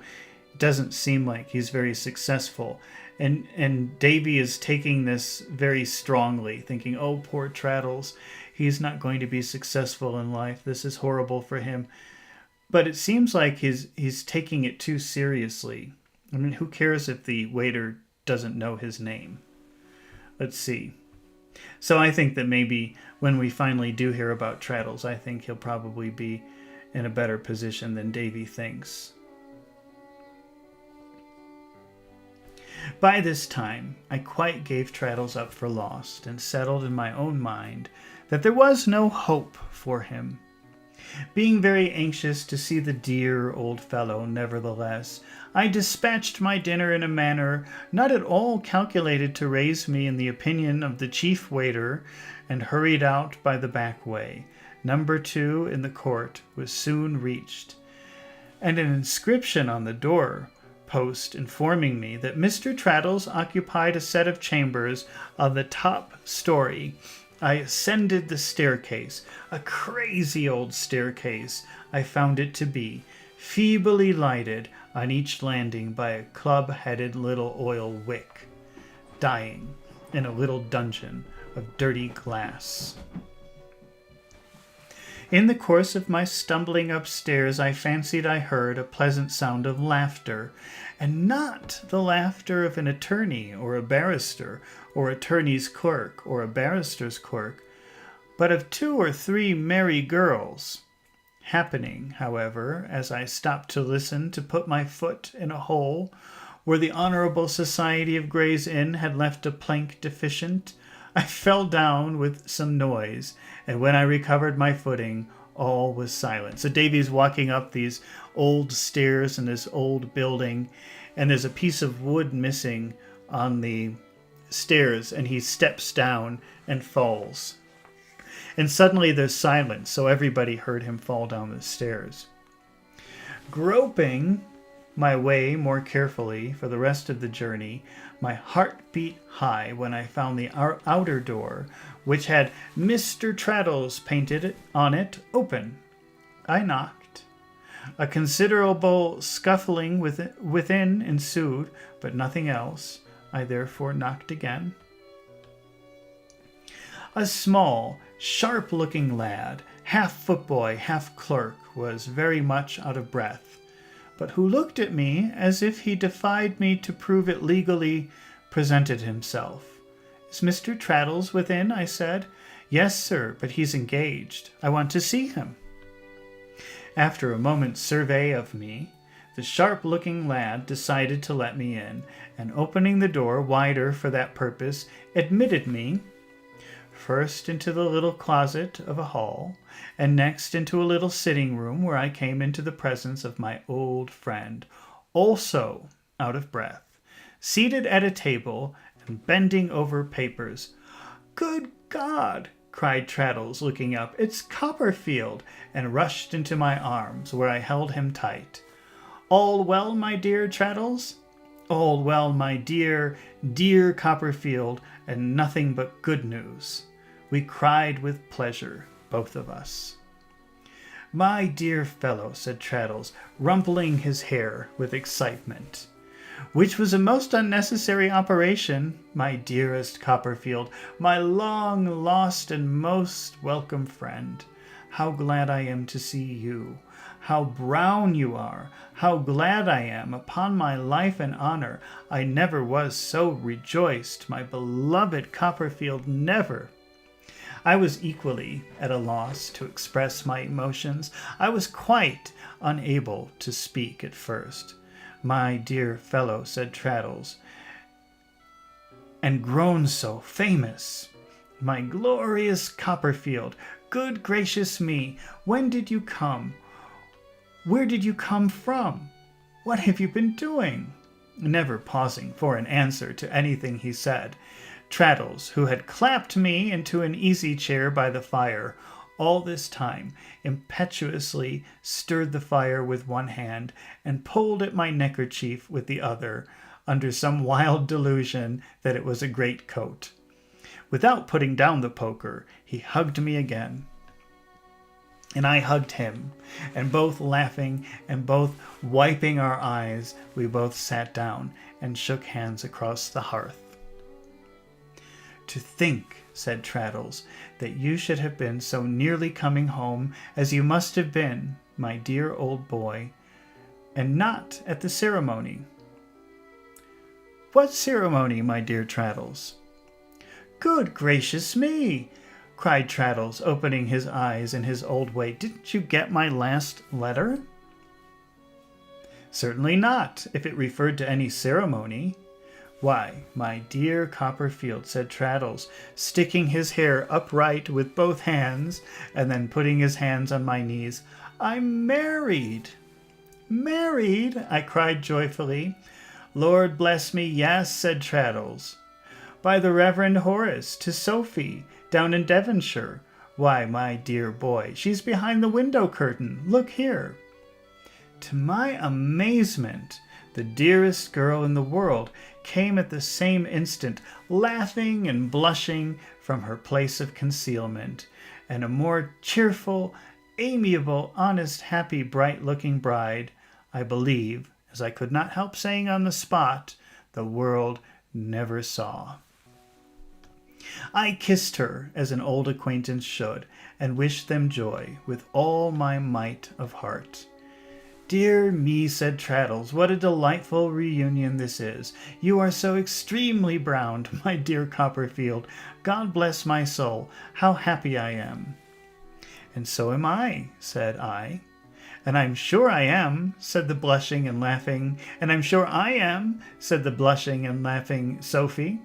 it doesn't seem like he's very successful. And Davy is taking this very strongly, thinking, oh, poor Traddles, he's not going to be successful in life. This is horrible for him. But it seems like he's taking it too seriously. I mean, who cares if the waiter doesn't know his name? Let's see. So I think that maybe when we finally do hear about Traddles, I think he'll probably be in a better position than Davy thinks. By this time, I quite gave Traddles up for lost and settled in my own mind that there was no hope for him. Being very anxious to see the dear old fellow, nevertheless, I dispatched my dinner in a manner not at all calculated to raise me in the opinion of the chief waiter, and hurried out by the back way. Number 2 in the court was soon reached, and an inscription on the door post informing me that Mr. Traddles occupied a set of chambers on the top story. I ascended the staircase, a crazy old staircase I found it to be, feebly lighted on each landing by a club-headed little oil wick, dying in a little dungeon of dirty glass. In the course of my stumbling upstairs, I fancied I heard a pleasant sound of laughter, and not the laughter of an attorney or a barrister, or attorney's clerk or a barrister's clerk, but of 2 or 3 merry girls. Happening, however, as I stopped to listen, to put my foot in a hole where the Honourable Society of Gray's Inn had left a plank deficient, I fell down with some noise, and when I recovered my footing, all was silent. So Davy's walking up these old stairs in this old building, and there's a piece of wood missing on the stairs, and he steps down and falls. And suddenly there's silence, so everybody heard him fall down the stairs. Groping my way more carefully for the rest of the journey, my heart beat high when I found the outer door, which had Mr. Traddles painted on it, open. I knocked. A considerable scuffling within ensued, but nothing else. I therefore knocked again. A small, sharp-looking lad, half footboy, half clerk, was very much out of breath, but who looked at me as if he defied me to prove it legally, presented himself. "Is Mr. Traddles within?" I said. "Yes, sir, but he's engaged. I want to see him." After a moment's survey of me, the sharp-looking lad decided to let me in, and opening the door wider for that purpose, admitted me first into the little closet of a hall, and next into a little sitting room where I came into the presence of my old friend, also out of breath, seated at a table and bending over papers. "Good God!" cried Traddles, looking up. "It's Copperfield!" and rushed into my arms, where I held him tight. "All well, my dear Traddles?" "All well, my dear, dear Copperfield, and nothing but good news." We cried with pleasure, both of us. "My dear fellow," said Traddles, rumpling his hair with excitement, "which was a most unnecessary operation, my dearest Copperfield, my long-lost and most welcome friend. How glad I am to see you. How brown you are! How glad I am! Upon my life and honor, I never was so rejoiced, my beloved Copperfield, never." I was equally at a loss to express my emotions. I was quite unable to speak at first. "My dear fellow," said Traddles, "and grown so famous. My glorious Copperfield, good gracious me, when did you come? Where did you come from? What have you been doing?" Never pausing for an answer to anything he said, Traddles, who had clapped me into an easy-chair by the fire, all this time impetuously stirred the fire with one hand and pulled at my neckerchief with the other, under some wild delusion that it was a greatcoat. Without putting down the poker, he hugged me again, and I hugged him, and both laughing and both wiping our eyes, we both sat down and shook hands across the hearth. "To think," said Traddles, "that you should have been so nearly coming home as you must have been, my dear old boy, and not at the ceremony." What ceremony, my dear Traddles?" "Good gracious me!" cried Traddles, opening his eyes in his old way. "Didn't you get my last letter?" "Certainly not, if it referred to any ceremony." "Why, my dear Copperfield," said Traddles, sticking his hair upright with both hands, and then putting his hands on my knees, "I'm married!" "Married!" I cried joyfully. "Lord bless me, yes," said Traddles. "By the Reverend Horace, to Sophie, down in Devonshire. Why, my dear boy, she's behind the window curtain. Look here." To my amazement, the dearest girl in the world came at the same instant, laughing and blushing from her place of concealment, and a more cheerful, amiable, honest, happy, bright-looking bride, I believe, as I could not help saying on the spot, the world never saw. I kissed her, as an old acquaintance should, and wished them joy with all my might of heart. "Dear me," said Traddles, "what a delightful reunion this is. You are so extremely browned, my dear Copperfield. God bless my soul, how happy I am." "And so am I," said I. "And I'm sure I am," said the blushing and laughing. "And I'm sure I am," said the blushing and laughing Sophie.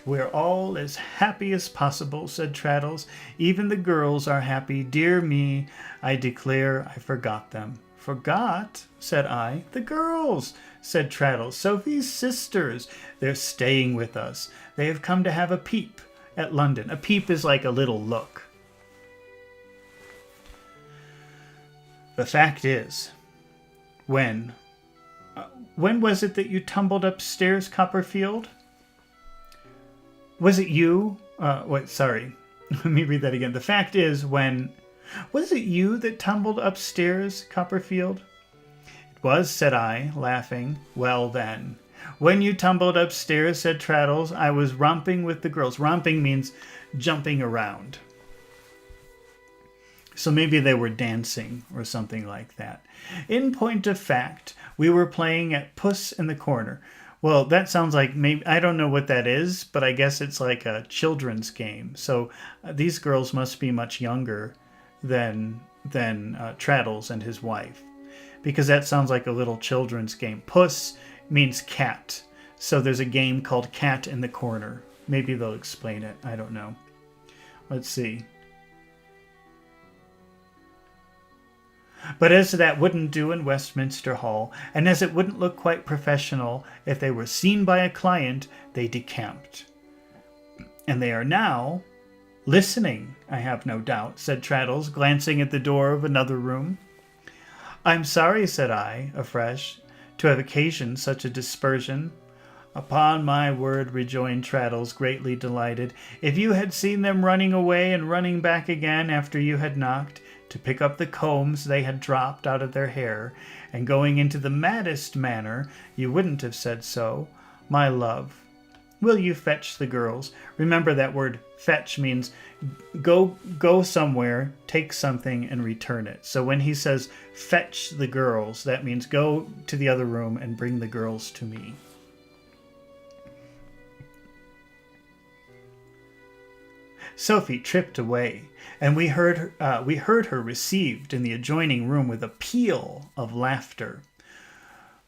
"We're all as happy as possible," said Traddles. "Even the girls are happy. Dear me, I declare I forgot them." "Forgot?" said I. "The girls," said Traddles. "Sophie's sisters. They're staying with us. They have come to have a peep at London." A peep is like a little look. "The fact is, when was it that you tumbled upstairs, Copperfield?" "Was it you? Wait, sorry. Let me read that again. The fact is, when... Was it you that tumbled upstairs, Copperfield?" "It was," said I, laughing. "Well, then, when you tumbled upstairs," said Traddles, "I was romping with the girls." Romping means jumping around. So maybe they were dancing or something like that. "In point of fact, we were playing at Puss in the Corner." Well, that sounds like maybe, I don't know what that is, but I guess it's like a children's game. So these girls must be much younger than Traddles and his wife, because that sounds like a little children's game. Puss means cat, so there's a game called Cat in the Corner. Maybe they'll explain it. I don't know. Let's see. "But as that wouldn't do in Westminster Hall, and as it wouldn't look quite professional if they were seen by a client, they decamped. And they are now listening, I have no doubt," said Traddles, glancing at the door of another room. "I'm sorry," said I, afresh, "to have occasioned such a dispersion." "Upon my word," rejoined Traddles, greatly delighted, "if you had seen them running away and running back again after you had knocked, to pick up the combs they had dropped out of their hair, and going into the maddest manner, you wouldn't have said so. My love, will you fetch the girls?" Remember that word fetch means go somewhere, take something, and return it. So when he says fetch the girls, that means go to the other room and bring the girls to me. Sophie tripped away, and we heard her received in the adjoining room with a peal of laughter.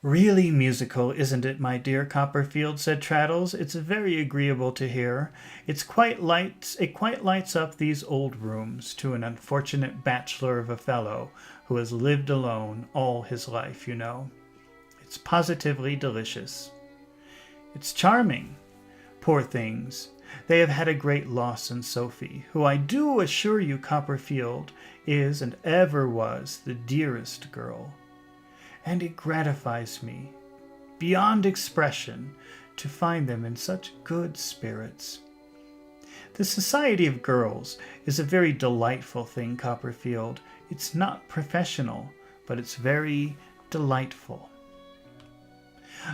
"Really musical, isn't it, my dear Copperfield?" said Traddles. "It's very agreeable to hear. It quite lights up these old rooms to an unfortunate bachelor of a fellow who has lived alone all his life, you know. It's positively delicious. It's charming. Poor things. They have had a great loss in Sophie, who I do assure you, Copperfield, is and ever was the dearest girl. And it gratifies me beyond expression to find them in such good spirits. The society of girls is a very delightful thing, Copperfield. It's not professional, but it's very delightful."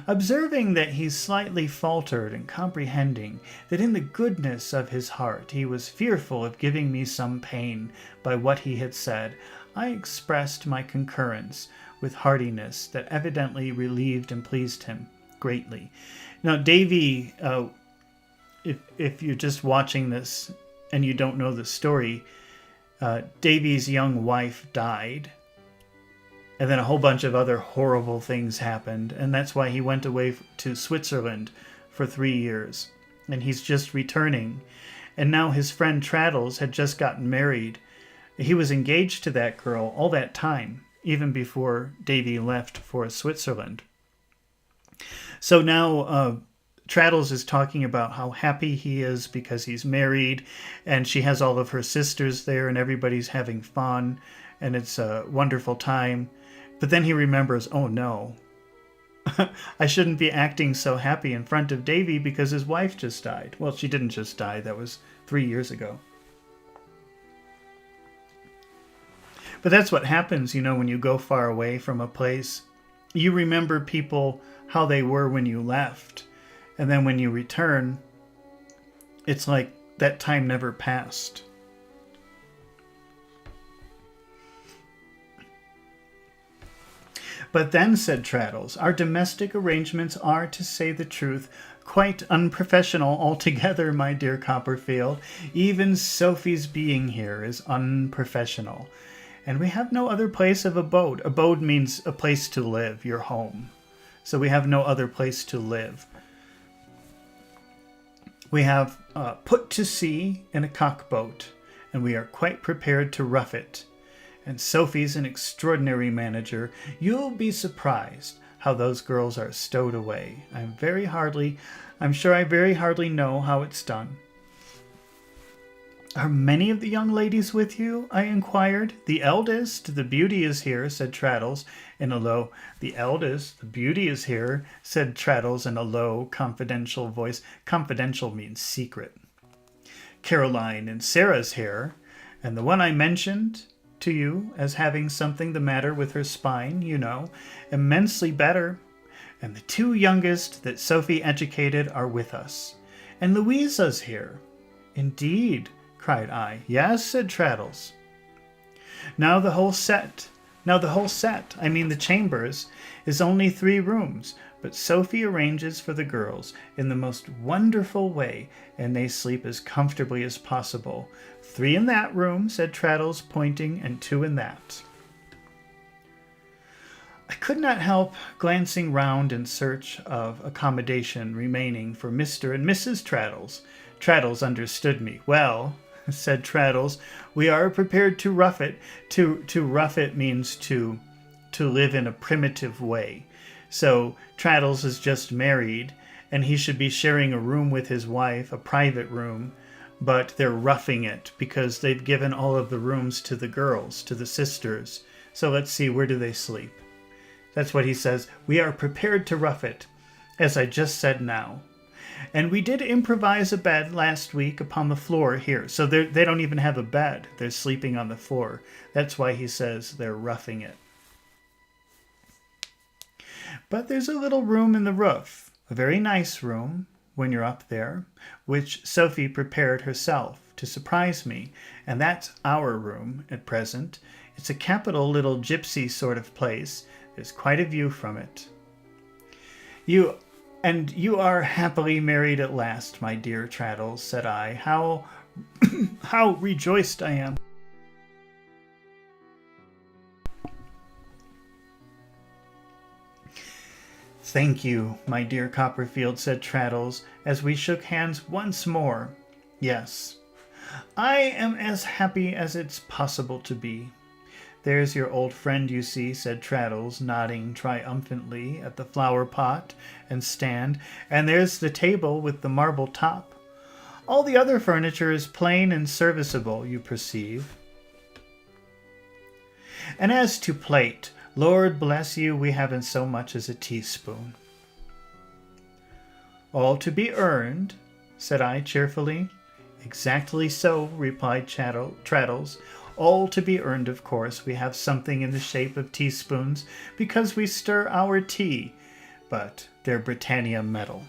Observing that he slightly faltered and comprehending that in the goodness of his heart he was fearful of giving me some pain by what he had said, I expressed my concurrence with heartiness that evidently relieved and pleased him. greatly. Now, Davy, if you're just watching this and you don't know the story, Davy's young wife died. And then a whole bunch of other horrible things happened. And that's why he went away to Switzerland for 3 years. And he's just returning. And now his friend Traddles had just gotten married. He was engaged to that girl all that time, even before Davy left for Switzerland. So now Traddles is talking about how happy he is because he's married. And she has all of her sisters there and everybody's having fun. And it's a wonderful time. But then he remembers, oh no, I shouldn't be acting so happy in front of Davy because his wife just died. Well, she didn't just die. That was 3 years ago. But that's what happens, when you go far away from a place. You remember people, how they were when you left. And then when you return, it's like that time never passed. But then, said Traddles, our domestic arrangements are, to say the truth, quite unprofessional altogether, my dear Copperfield. Even Sophie's being here is unprofessional. And we have no other place of abode. Abode means a place to live, your home. So we have no other place to live. We have put to sea in a cockboat, and we are quite prepared to rough it. And Sophie's an extraordinary manager. You'll be surprised how those girls are stowed away. I'm sure I very hardly know how it's done. Are many of the young ladies with you? I inquired. The eldest, the beauty, is here, said Traddles in a low. The eldest, the beauty, is here, said Traddles in a low, confidential voice. Confidential means secret. Caroline and Sarah's here, and the one I mentioned to you as having something the matter with her spine, immensely better. And the 2 youngest that Sophie educated are with us. And Louisa's here. Indeed, cried I. Yes, said Traddles. Now the whole set, I mean the chambers, is only 3 rooms, but Sophie arranges for the girls in the most wonderful way, and they sleep as comfortably as possible. 3 in that room, said Traddles, pointing, and 2 in that. I could not help glancing round in search of accommodation remaining for Mr. and Mrs. Traddles. Traddles understood me. Well, said Traddles, we are prepared to rough it. To rough it means to live in a primitive way. So Traddles is just married, and he should be sharing a room with his wife, a private room, but they're roughing it because they've given all of the rooms to the girls, to the sisters. So let's see, where do they sleep? That's what he says. We are prepared to rough it, as I just said now. And we did improvise a bed last week upon the floor here. So they don't even have a bed. They're sleeping on the floor. That's why he says they're roughing it. But there's a little room in the roof, a very nice room when you're up there, which Sophie prepared herself to surprise me. And that's our room at present. It's a capital little gypsy sort of place. There's quite a view from it. You are happily married at last, my dear Traddles, said I. How rejoiced I am. Thank you, my dear Copperfield, said Traddles, as we shook hands once more. Yes, I am as happy as it's possible to be. There's your old friend, you see, said Traddles, nodding triumphantly at the flower pot and stand, and there's the table with the marble top. All the other furniture is plain and serviceable, you perceive. And as to plate, Lord bless you, we haven't so much as a teaspoon. All to be earned, said I cheerfully. Exactly so, replied Traddles. All to be earned, of course. We have something in the shape of teaspoons because we stir our tea, but they're Britannia metal.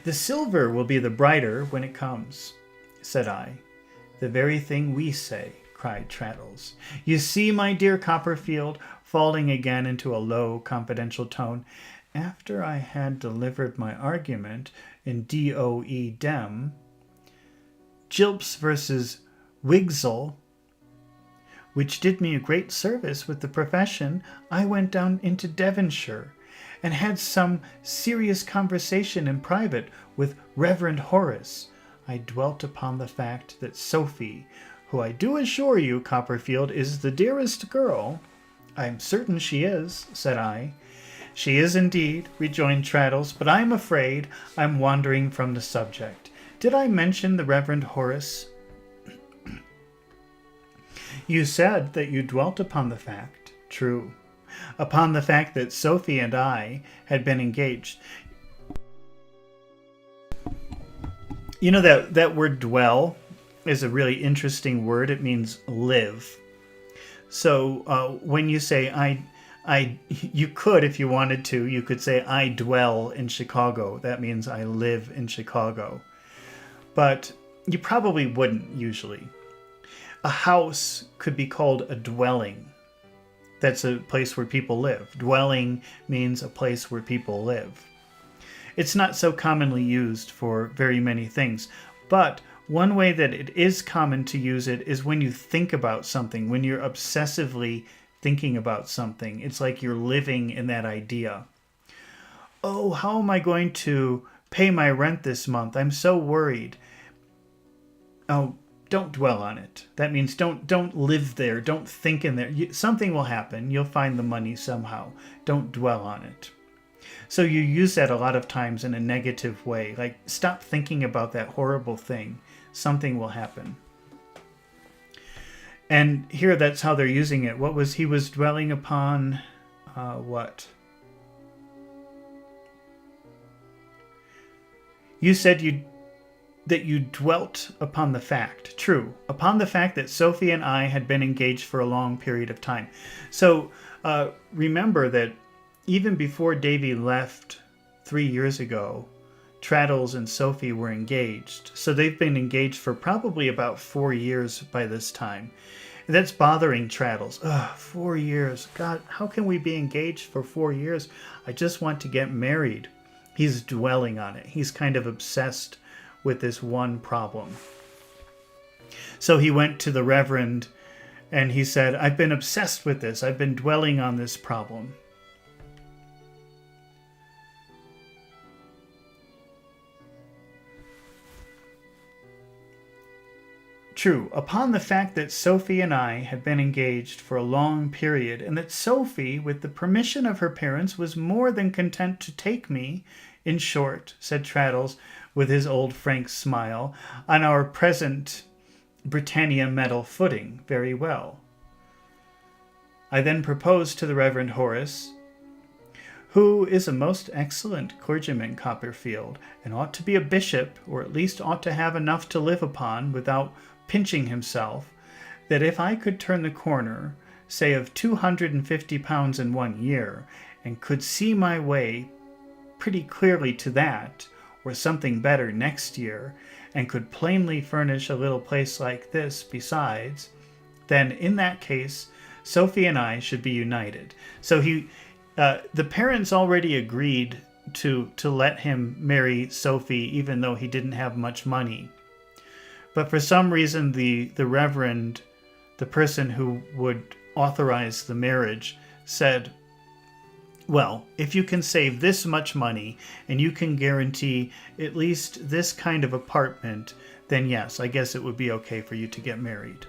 The silver will be the brighter when it comes, said I. The very thing we say, cried Traddles. "You see, my dear Copperfield," falling again into a low, confidential tone, after I had delivered my argument in D.O.E. Dem, Jilps versus Wigsell, which did me a great service with the profession, I went down into Devonshire and had some serious conversation in private with Reverend Horace. I dwelt upon the fact that Sophie, who I do assure you, Copperfield, is the dearest girl. "I'm certain she is," said I. "She is indeed," rejoined Traddles, "but I'm afraid I'm wandering from the subject. Did I mention the Reverend Horace?" "You said that you dwelt upon the fact." "True. Upon the fact that Sophie and I had been engaged." You know that word dwell is a really interesting word. It means live. So when you say you could, if you wanted to, you could say I dwell in Chicago. That means I live in Chicago. But you probably wouldn't usually. A house could be called a dwelling. That's a place where people live. Dwelling means a place where people live. It's not so commonly used for very many things, but one way that it is common to use it is when you think about something, when you're obsessively thinking about something. It's like you're living in that idea. "Oh, how am I going to pay my rent this month? I'm so worried." Oh, don't dwell on it. That means don't live there. Don't think in there. Something will happen. You'll find the money somehow. Don't dwell on it. So you use that a lot of times in a negative way. Like, stop thinking about that horrible thing. Something will happen. And here that's how they're using it. He was dwelling upon what? You said that you dwelt upon the fact. True. Upon the fact that Sophie and I had been engaged for a long period of time. So remember that even before Davy left 3 years ago, Traddles and Sophie were engaged. So they've been engaged for probably about 4 years by this time. And that's bothering Traddles. 4 years. God, how can we be engaged for 4 years? I just want to get married. He's dwelling on it. He's kind of obsessed with this one problem. So he went to the Reverend and he said, "I've been obsessed with this. I've been dwelling on this problem." True, upon the fact that Sophie and I had been engaged for a long period, and that Sophie, with the permission of her parents, was more than content to take me, in short, said Traddles, with his old frank smile, on our present Britannia medal footing. Very well. I then proposed to the Reverend Horace, who is a most excellent clergyman, Copperfield, and ought to be a bishop, or at least ought to have enough to live upon without pinching himself, that if I could turn the corner, say of £250 in 1 year, and could see my way pretty clearly to that, or something better next year, and could plainly furnish a little place like this besides, then in that case, Sophie and I should be united. So the parents already agreed to let him marry Sophie, even though he didn't have much money. But for some reason, the Reverend, the person who would authorize the marriage, said, "Well, if you can save this much money and you can guarantee at least this kind of apartment, then yes, I guess it would be okay for you to get married."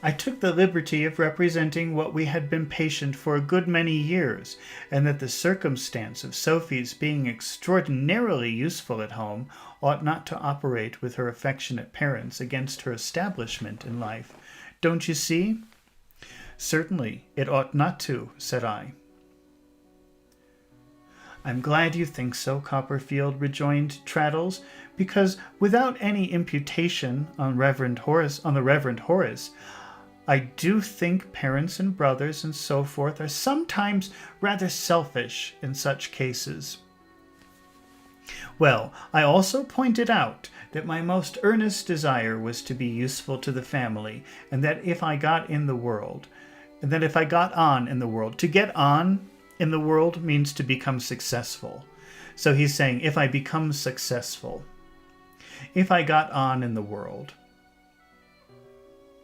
I took the liberty of representing what we had been patient for a good many years, and that the circumstance of Sophie's being extraordinarily useful at home ought not to operate with her affectionate parents against her establishment in life. Don't you see? Certainly, it ought not to, said I. I'm glad you think so, Copperfield, rejoined Traddles, because without any imputation on the Reverend Horace, I do think parents and brothers and so forth are sometimes rather selfish in such cases. Well, I also pointed out that my most earnest desire was to be useful to the family, and that if I got in the world, and that if I got on in the world, to get on in the world means to become successful. So he's saying, if I become successful, if I got on in the world.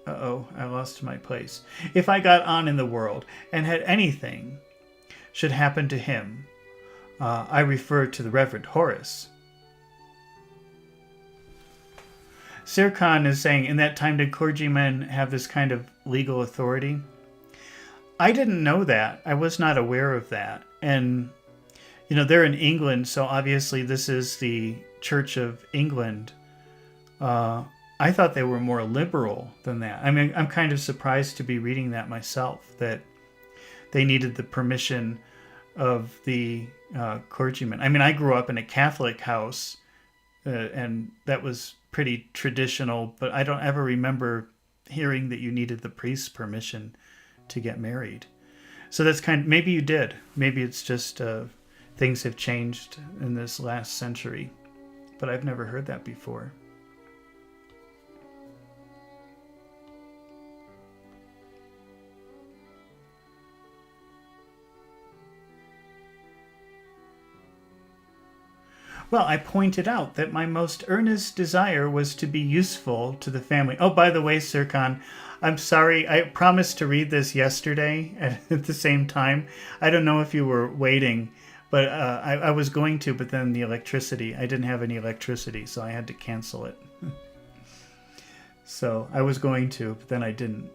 Uh-oh, I lost my place. If I got on in the world and had anything should happen to him, I refer to the Reverend Horace. Sir Khan is saying, in that time did clergymen have this kind of legal authority? I didn't know that. I was not aware of that. And, you know, they're in England, so obviously this is the Church of England. I thought they were more liberal than that. I mean, I'm kind of surprised to be reading that myself, that they needed the permission of the clergyman. I mean, I grew up in a Catholic house, and that was pretty traditional, but I don't ever remember hearing that you needed the priest's permission to get married. So that's maybe you did. Maybe it's just things have changed in this last century, but I've never heard that before. Well, I pointed out that my most earnest desire was to be useful to the family. Oh, by the way, Sir Khan, I'm sorry. I promised to read this yesterday at the same time. I don't know if you were waiting, but I was going to, but then the electricity, I didn't have any electricity, so I had to cancel it. So I was going to, but then I didn't.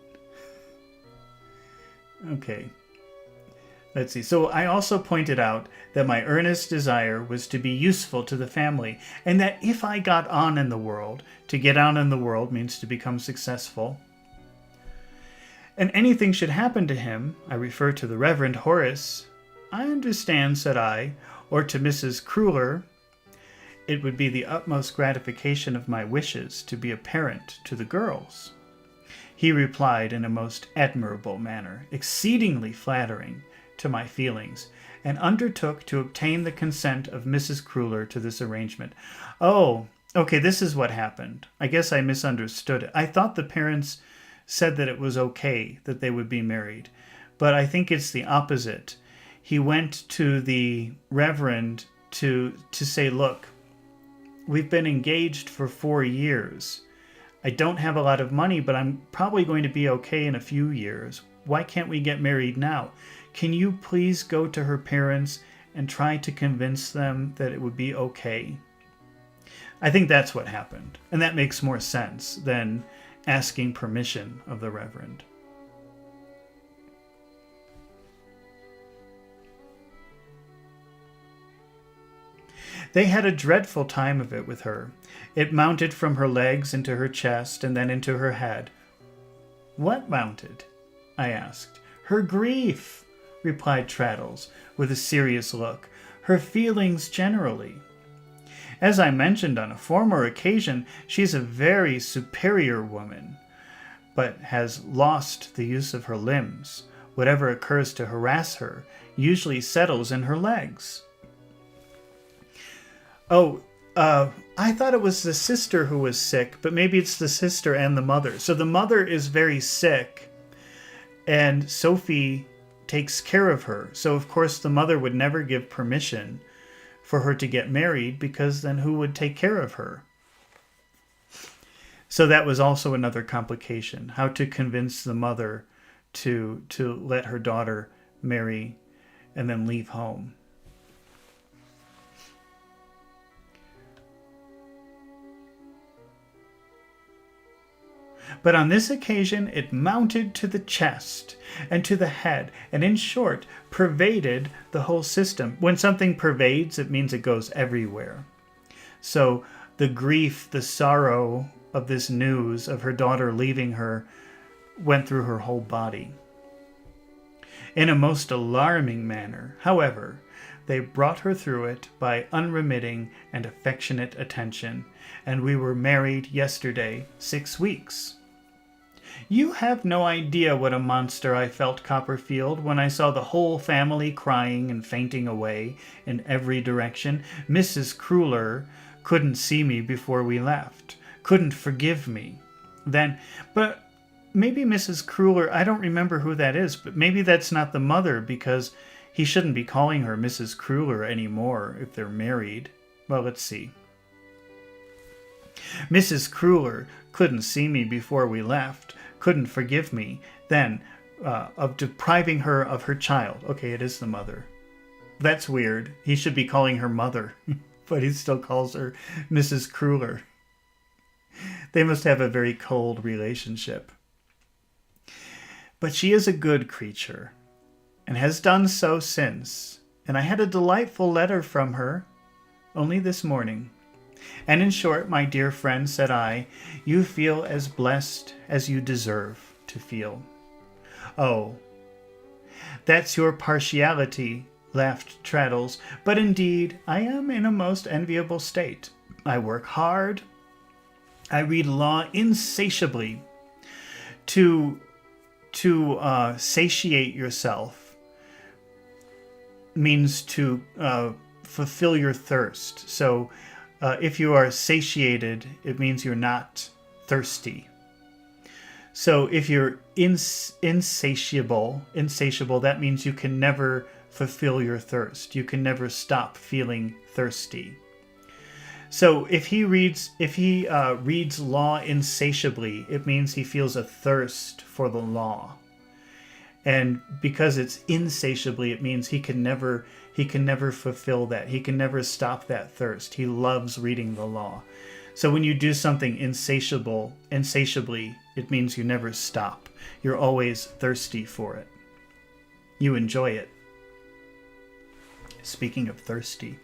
Okay. Let's see. So I also pointed out that my earnest desire was to be useful to the family, and that if I got on in the world, to get on in the world means to become successful, and anything should happen to him, I refer to the Reverend Horace. I understand, said I, or to Mrs. Cruller, it would be the utmost gratification of my wishes to be a parent to the girls. He replied in a most admirable manner, exceedingly flattering to my feelings, and undertook to obtain the consent of Mrs. Cruller to this arrangement. Oh, okay, this is what happened. I guess I misunderstood it. I thought the parents said that it was okay that they would be married, but I think it's the opposite. He went to the Reverend to say, look, we've been engaged for 4 years. I don't have a lot of money, but I'm probably going to be okay in a few years. Why can't we get married now? Can you please go to her parents and try to convince them that it would be okay? I think that's what happened, and that makes more sense than asking permission of the Reverend. They had a dreadful time of it with her. It mounted from her legs into her chest and then into her head. What mounted? I asked. Her grief, replied Traddles, with a serious look. Her feelings generally. As I mentioned on a former occasion, she's a very superior woman, but has lost the use of her limbs. Whatever occurs to harass her usually settles in her legs. Oh, I thought it was the sister who was sick, but maybe it's the sister and the mother. So the mother is very sick, and Sophie takes care of her. So, of course, the mother would never give permission for her to get married, because then who would take care of her? So that was also another complication, how to convince the mother to let her daughter marry and then leave home. But on this occasion it mounted to the chest and to the head, and in short, pervaded the whole system. When something pervades, it means it goes everywhere. So the grief, the sorrow of this news of her daughter leaving her went through her whole body. In a most alarming manner, however, they brought her through it by unremitting and affectionate attention, and we were married yesterday 6 weeks. You have no idea what a monster I felt, Copperfield, when I saw the whole family crying and fainting away in every direction. Mrs. Cruller couldn't see me before we left, couldn't forgive me. But maybe Mrs. Cruller, I don't remember who that is, but maybe that's not the mother, because he shouldn't be calling her Mrs. Cruller anymore if they're married. Well, let's see. Mrs. Cruller couldn't see me before we left, couldn't forgive me then of depriving her of her child. Okay, it is the mother. That's weird. He should be calling her mother, but he still calls her Mrs. Cruller. They must have a very cold relationship. But she is a good creature, and has done so since, and I had a delightful letter from her only this morning. And in short, my dear friend, said I, you feel as blessed as you deserve to feel. Oh, that's your partiality, laughed Traddles, but indeed I am in a most enviable state. I work hard, I read law insatiably. To satiate yourself means to fulfill your thirst. So if you are satiated, it means you're not thirsty. So if you're insatiable, that means you can never fulfill your thirst. You can never stop feeling thirsty. So if he reads law insatiably, it means he feels a thirst for the law. And because it's insatiably, it means he can never fulfill that. He can never stop that thirst. He loves reading the law. So when you do something insatiably, it means you never stop. You're always thirsty for it. You enjoy it. Speaking of thirsty.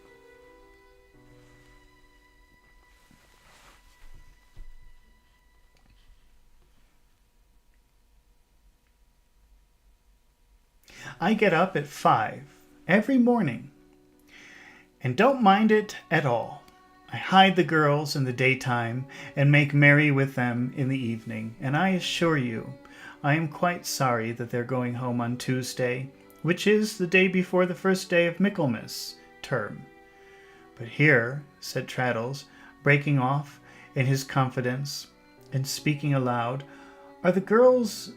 I get up at 5 every morning and don't mind it at all. I hide the girls in the daytime and make merry with them in the evening, and I assure you, I am quite sorry that they're going home on Tuesday, which is the day before the first day of Michaelmas term. But here, said Traddles, breaking off in his confidence and speaking aloud, are the girls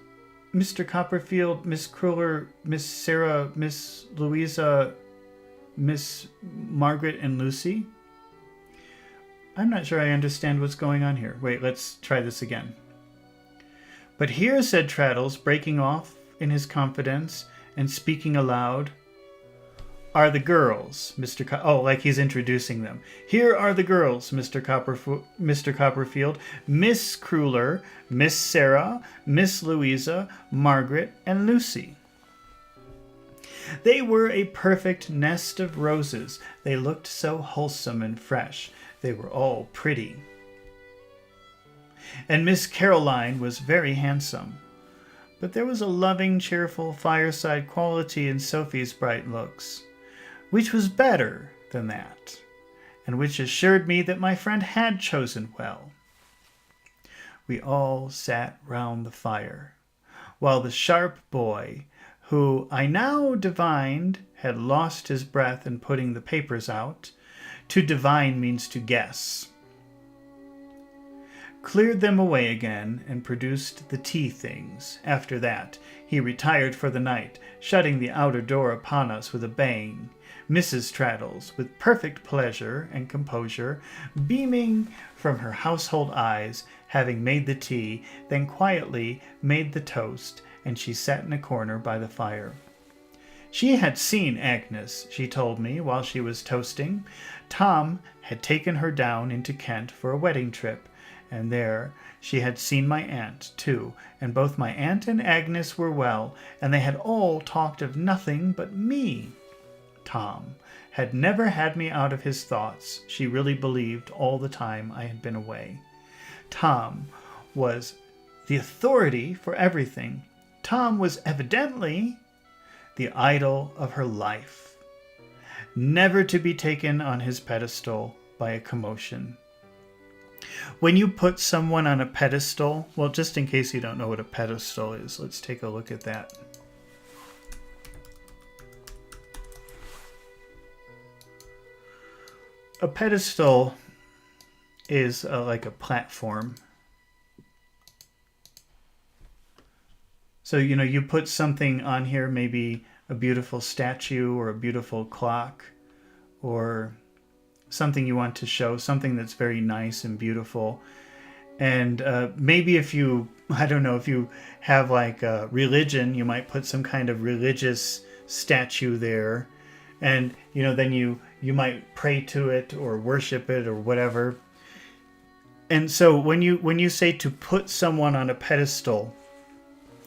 Mr. Copperfield, Miss Cruller, Miss Sarah, Miss Louisa, Miss Margaret, and Lucy? I'm not sure I understand what's going on here. Wait, let's try this again. But here, said Traddles, breaking off in his confidence and speaking aloud, are the girls, like he's introducing them. Here are the girls, Mr. Copperfield, Miss Cruller, Miss Sarah, Miss Louisa, Margaret, and Lucy. They were a perfect nest of roses. They looked so wholesome and fresh. They were all pretty. And Miss Caroline was very handsome. But there was a loving, cheerful, fireside quality in Sophie's bright looks, which was better than that, and which assured me that my friend had chosen well. We all sat round the fire, while the sharp boy, who I now divined had lost his breath in putting the papers out — to divine means to guess — cleared them away again and produced the tea things. After that, he retired for the night, shutting the outer door upon us with a bang. Mrs. Traddles, with perfect pleasure and composure, beaming from her household eyes, having made the tea, then quietly made the toast, and she sat in a corner by the fire. She had seen Agnes, she told me, while she was toasting. Tom had taken her down into Kent for a wedding trip, and there she had seen my aunt, too, and both my aunt and Agnes were well, and they had all talked of nothing but me. Tom had never had me out of his thoughts. She really believed all the time I had been away. Tom was the authority for everything. Tom was evidently the idol of her life, never to be taken on his pedestal by a commotion. When you put someone on a pedestal, well, just in case you don't know what a pedestal is, let's take a look at that. A pedestal is like a platform. So, you put something on here, maybe a beautiful statue or a beautiful clock or something you want to show, something that's very nice and beautiful. And maybe if you have like a religion, you might put some kind of religious statue there. And, then you might pray to it or worship it or whatever. And so when you say to put someone on a pedestal,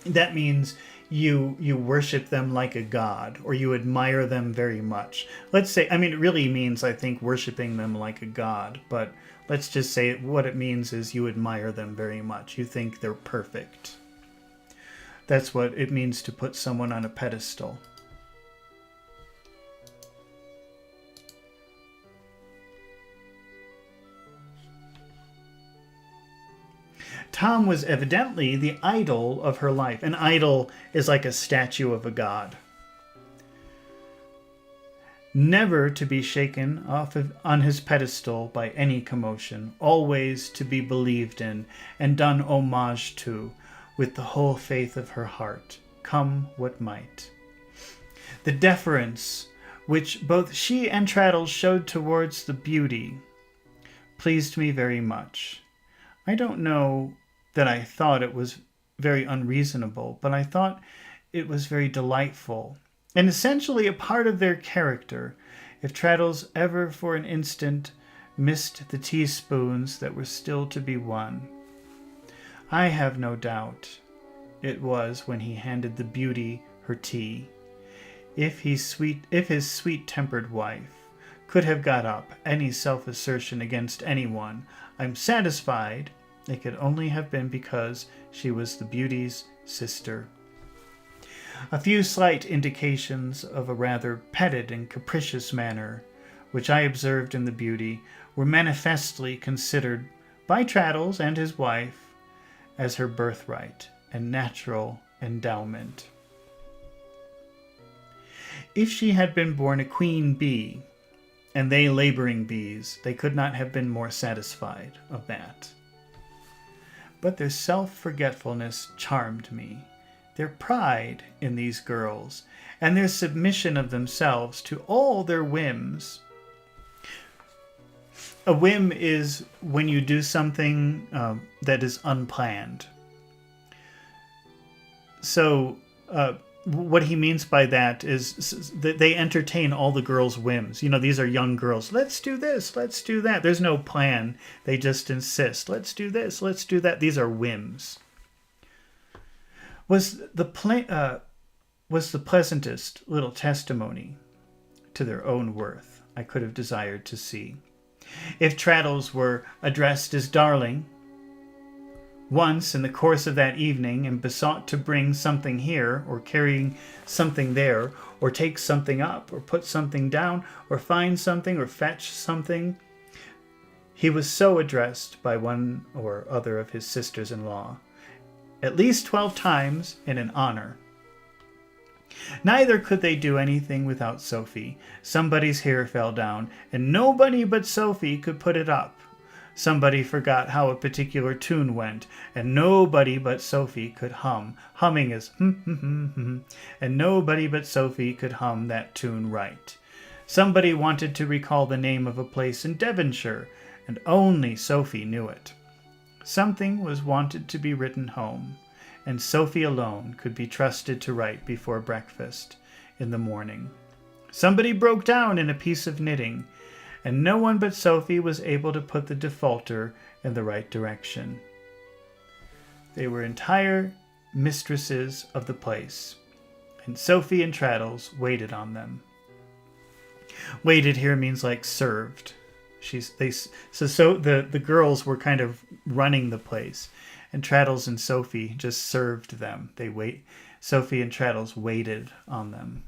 that means you worship them like a god, or you admire them very much. Let's say, it really means, I think, worshiping them like a god, but let's just say what it means is you admire them very much. You think they're perfect. That's what it means to put someone on a pedestal. Tom was evidently the idol of her life. An idol is like a statue of a god. Never to be shaken on his pedestal by any commotion, always to be believed in and done homage to with the whole faith of her heart, come what might. The deference which both she and Traddles showed towards the beauty pleased me very much. I don't know that I thought it was very unreasonable, but I thought it was very delightful, and essentially a part of their character, if Traddles ever for an instant missed the teaspoons that were still to be won. I have no doubt it was when he handed the beauty her tea. If his sweet-tempered wife could have got up any self-assertion against anyone, I'm satisfied it could only have been because she was the beauty's sister. A few slight indications of a rather petted and capricious manner, which I observed in the beauty, were manifestly considered by Traddles and his wife as her birthright and natural endowment. If she had been born a queen bee, and they laboring bees, they could not have been more satisfied of that. But their self-forgetfulness charmed me, their pride in these girls, and their submission of themselves to all their whims. A whim is when you do something that is unplanned. So what he means by that is that they entertain all the girls' whims. These are young girls. Let's do this. Let's do that. There's no plan. They just insist. Let's do this. Let's do that. These are whims. Was the pleasantest little testimony to their own worth I could have desired to see. If Traddles were addressed as darling, once in the course of that evening, and besought to bring something here, or carrying something there, or take something up, or put something down, or find something, or fetch something, he was so addressed by one or other of his sisters-in-law, at least 12 times in an honor. Neither could they do anything without Sophie. Somebody's hair fell down, and nobody but Sophie could put it up. Somebody forgot how a particular tune went, and nobody but Sophie could hum. Humming is and nobody but Sophie could hum that tune right. Somebody wanted to recall the name of a place in Devonshire, and only Sophie knew it. Something was wanted to be written home, and Sophie alone could be trusted to write before breakfast in the morning. Somebody broke down in a piece of knitting, and no one but Sophie was able to put the defaulter in the right direction. They were entire mistresses of the place, and Sophie and Traddles waited on them. Waited here means like served. The girls were kind of running the place, and Traddles and Sophie just served them. Sophie and Traddles waited on them.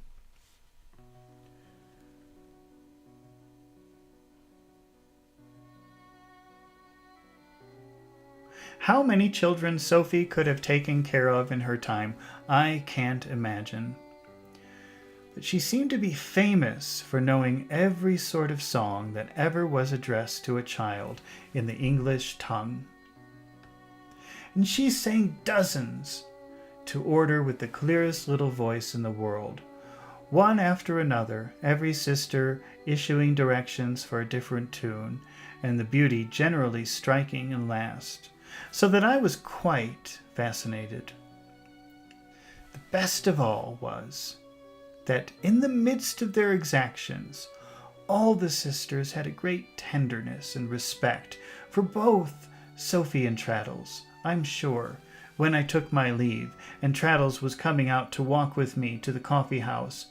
How many children Sophie could have taken care of in her time, I can't imagine. But she seemed to be famous for knowing every sort of song that ever was addressed to a child in the English tongue. And she sang dozens to order with the clearest little voice in the world, one after another, every sister issuing directions for a different tune, and the beauty generally striking in last, so that I was quite fascinated. The best of all was that in the midst of their exactions, all the sisters had a great tenderness and respect for both Sophie and Traddles. I'm sure, when I took my leave, and Traddles was coming out to walk with me to the coffee house,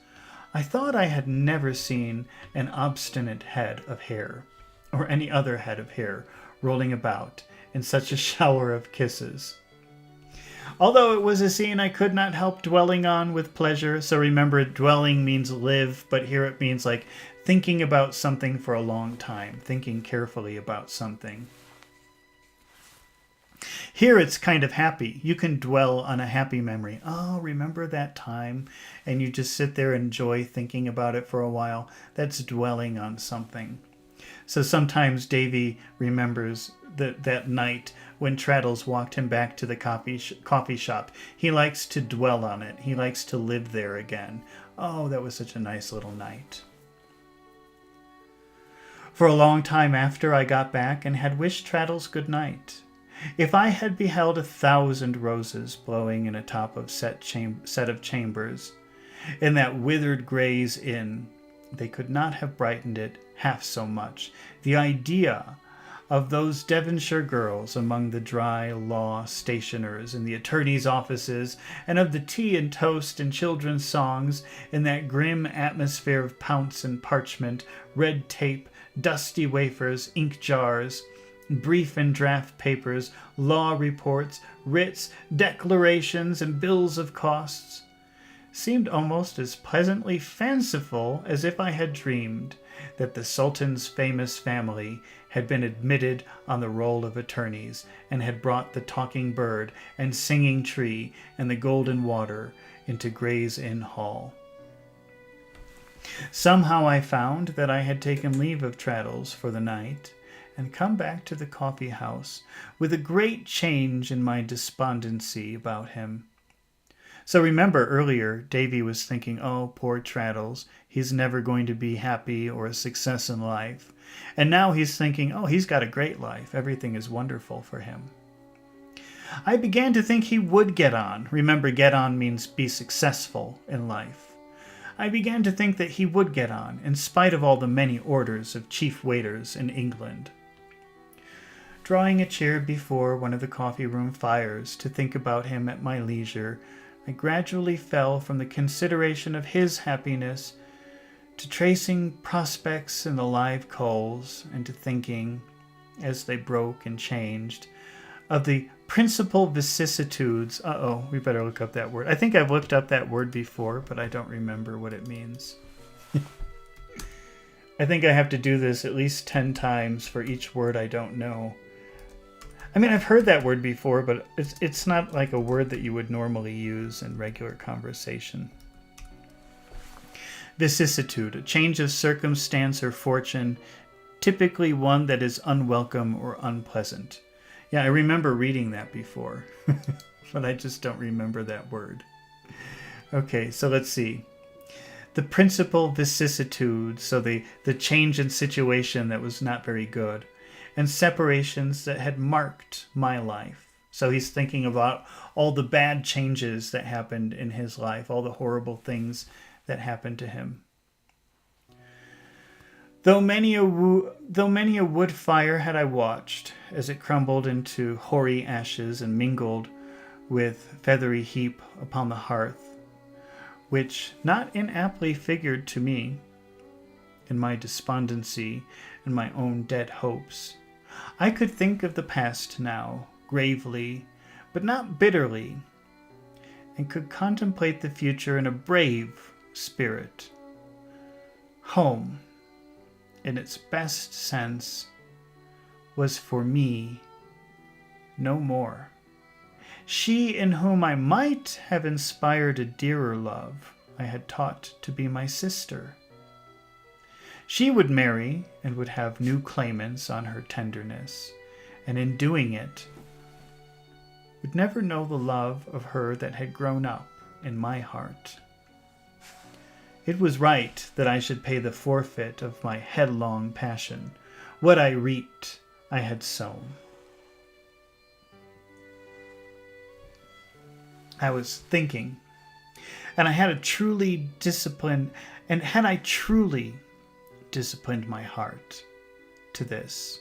I thought I had never seen an obstinate head of hair, or any other head of hair, rolling about in such a shower of kisses. Although it was a scene I could not help dwelling on with pleasure, so remember, dwelling means live, but here it means like thinking about something for a long time, thinking carefully about something. Here it's kind of happy. You can dwell on a happy memory. Oh, remember that time? And you just sit there and enjoy thinking about it for a while. That's dwelling on something. So sometimes Davy remembers that night when Traddles walked him back to the coffee shop. He likes to dwell on it. He likes to live there again. Oh, that was such a nice little night. For a long time after I got back and had wished Traddles good night, if I had beheld 1,000 roses blowing in a top of set of chambers in that withered Gray's Inn, they could not have brightened it half so much. The idea of those Devonshire girls among the dry law stationers in the attorney's offices, and of the tea and toast and children's songs in that grim atmosphere of pounce and parchment, red tape, dusty wafers, ink jars, brief and draft papers, law reports, writs, declarations, and bills of costs, seemed almost as pleasantly fanciful as if I had dreamed that the Sultan's famous family had been admitted on the roll of attorneys and had brought the talking bird and singing tree and the golden water into Gray's Inn Hall. Somehow I found that I had taken leave of Traddles for the night and come back to the coffee house with a great change in my despondency about him. So remember earlier, Davy was thinking, oh, poor Traddles, he's never going to be happy or a success in life. And now he's thinking, oh, he's got a great life. Everything is wonderful for him. I began to think he would get on. Remember, get on means be successful in life. I began to think that he would get on, in spite of all the many orders of chief waiters in England. Drawing a chair before one of the coffee room fires to think about him at my leisure, I gradually fell from the consideration of his happiness to tracing prospects in the live coals, and to thinking, as they broke and changed, of the principal vicissitudes. We better look up that word. I think I've looked up that word before, but I don't remember what it means. I think I have to do this at least 10 times for each word I don't know. I mean, I've heard that word before, but it's not like a word that you would normally use in regular conversation. Vicissitude, a change of circumstance or fortune, typically one that is unwelcome or unpleasant. Yeah, I remember reading that before, but I just don't remember that word. Okay, so let's see. The principal vicissitude, so the change in situation that was not very good, and separations that had marked my life. So he's thinking about all the bad changes that happened in his life, all the horrible things that happened to him. Though many a wood fire had I watched, as it crumbled into hoary ashes and mingled with feathery heap upon the hearth, which not inaptly figured to me, in my despondency and my own dead hopes, I could think of the past now, gravely, but not bitterly, and could contemplate the future in a brave spirit. Home, in its best sense, was for me no more. She in whom I might have inspired a dearer love, I had taught to be my sister. She would marry and would have new claimants on her tenderness, and in doing it, would never know the love of her that had grown up in my heart. It was right that I should pay the forfeit of my headlong passion. What I reaped, I had sown. I was thinking, and I had truly disciplined my heart to this,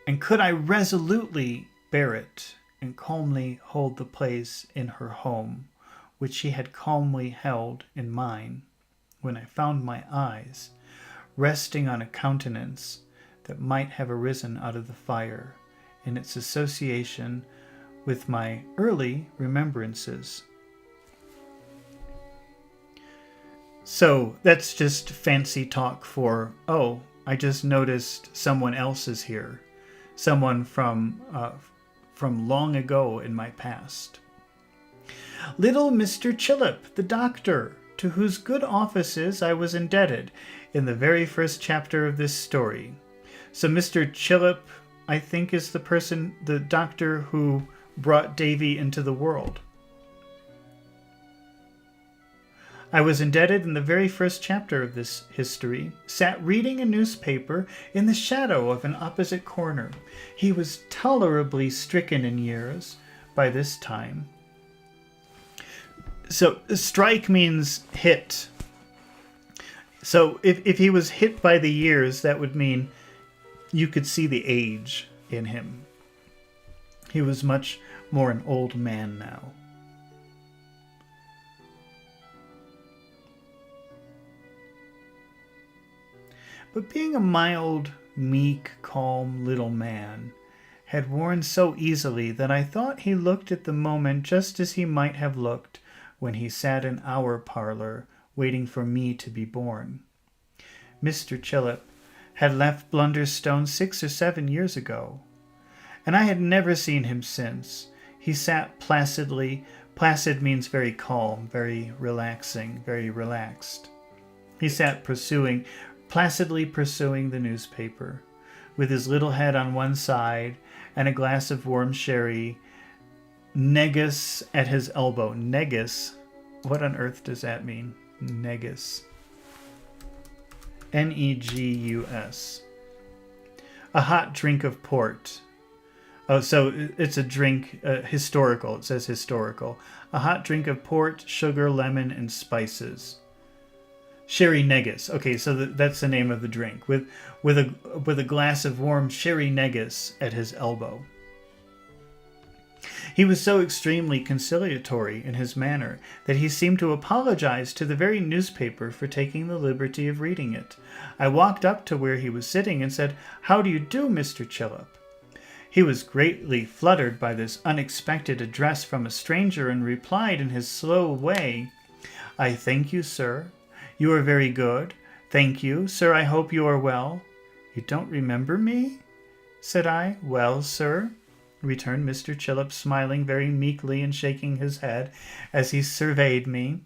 and could I resolutely bear it and calmly hold the place in her home which she had calmly held in mine, when I found my eyes resting on a countenance that might have arisen out of the fire in its association with my early remembrances. So that's just fancy talk for, oh, I just noticed someone else is here. Someone from long ago in my past. Little Mr. Chillip, the doctor, to whose good offices I was indebted in the very first chapter of this story. So Mr. Chillip, I think, is the doctor who brought Davy into the world. I was indebted in the very first chapter of this history, sat reading a newspaper in the shadow of an opposite corner. He was tolerably stricken in years by this time. So strike means hit. So if he was hit by the years, that would mean you could see the age in him. He was much more an old man now. But being a mild, meek, calm little man had worn so easily that I thought he looked at the moment just as he might have looked when he sat in our parlor waiting for me to be born. Mr. Chillip had left Blunderstone 6 or 7 years ago, and I had never seen him since. He sat placidly. Placid means very calm, very relaxing, very relaxed. He sat placidly pursuing the newspaper, with his little head on one side and a glass of warm sherry, negus at his elbow. Negus? What on earth does that mean? Negus. Negus. A hot drink of port. Oh, so it's a drink, historical. It says historical. A hot drink of port, sugar, lemon, and spices. Sherry negus. Okay, so that's the name of the drink. With a glass of warm sherry negus at his elbow. He was so extremely conciliatory in his manner that he seemed to apologize to the very newspaper for taking the liberty of reading it. I walked up to where he was sitting and said, "How do you do, Mr. Chillip?" He was greatly fluttered by this unexpected address from a stranger and replied in his slow way, "I thank you, sir. You are very good. Thank you, sir. I hope you are well." "You don't remember me?" said I. "Well, sir," returned Mr. Chillip, smiling very meekly and shaking his head as he surveyed me,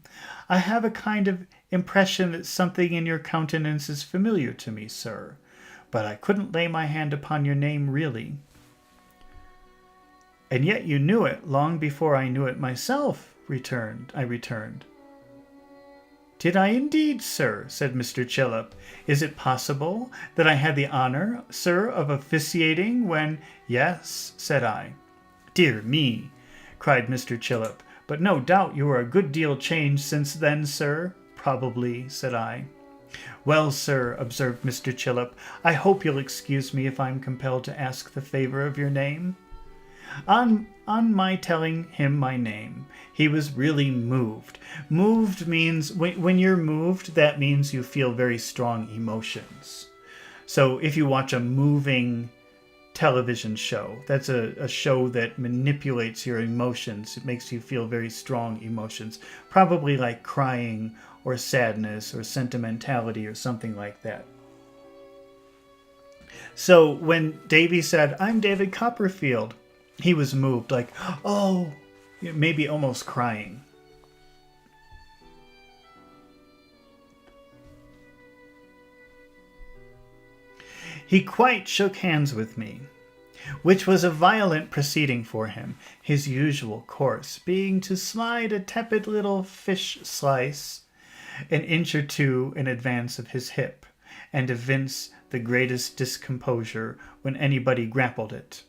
"I have a kind of impression that something in your countenance is familiar to me, sir, but I couldn't lay my hand upon your name really." "And yet you knew it long before I knew it myself," I returned. "Did I indeed, sir?" said Mr. Chillip. "Is it possible that I had the honor, sir, of officiating when—" "Yes," said I. "Dear me," cried Mr. Chillip, "but no doubt you are a good deal changed since then, sir." "Probably," said I. "Well, sir," observed Mr. Chillip, "I hope you'll excuse me if I'm compelled to ask the favor of your name." On my telling him my name, he was really moved. Moved means, when you're moved, that means you feel very strong emotions. So if you watch a moving television show, that's a show that manipulates your emotions. It makes you feel very strong emotions, probably like crying or sadness or sentimentality or something like that. So when Davy said, "I'm David Copperfield," He was moved, like, oh, maybe almost crying. He quite shook hands with me, which was a violent proceeding for him, his usual course being to slide a tepid little fish slice an inch or two in advance of his hip, and evince the greatest discomposure when anybody grappled it.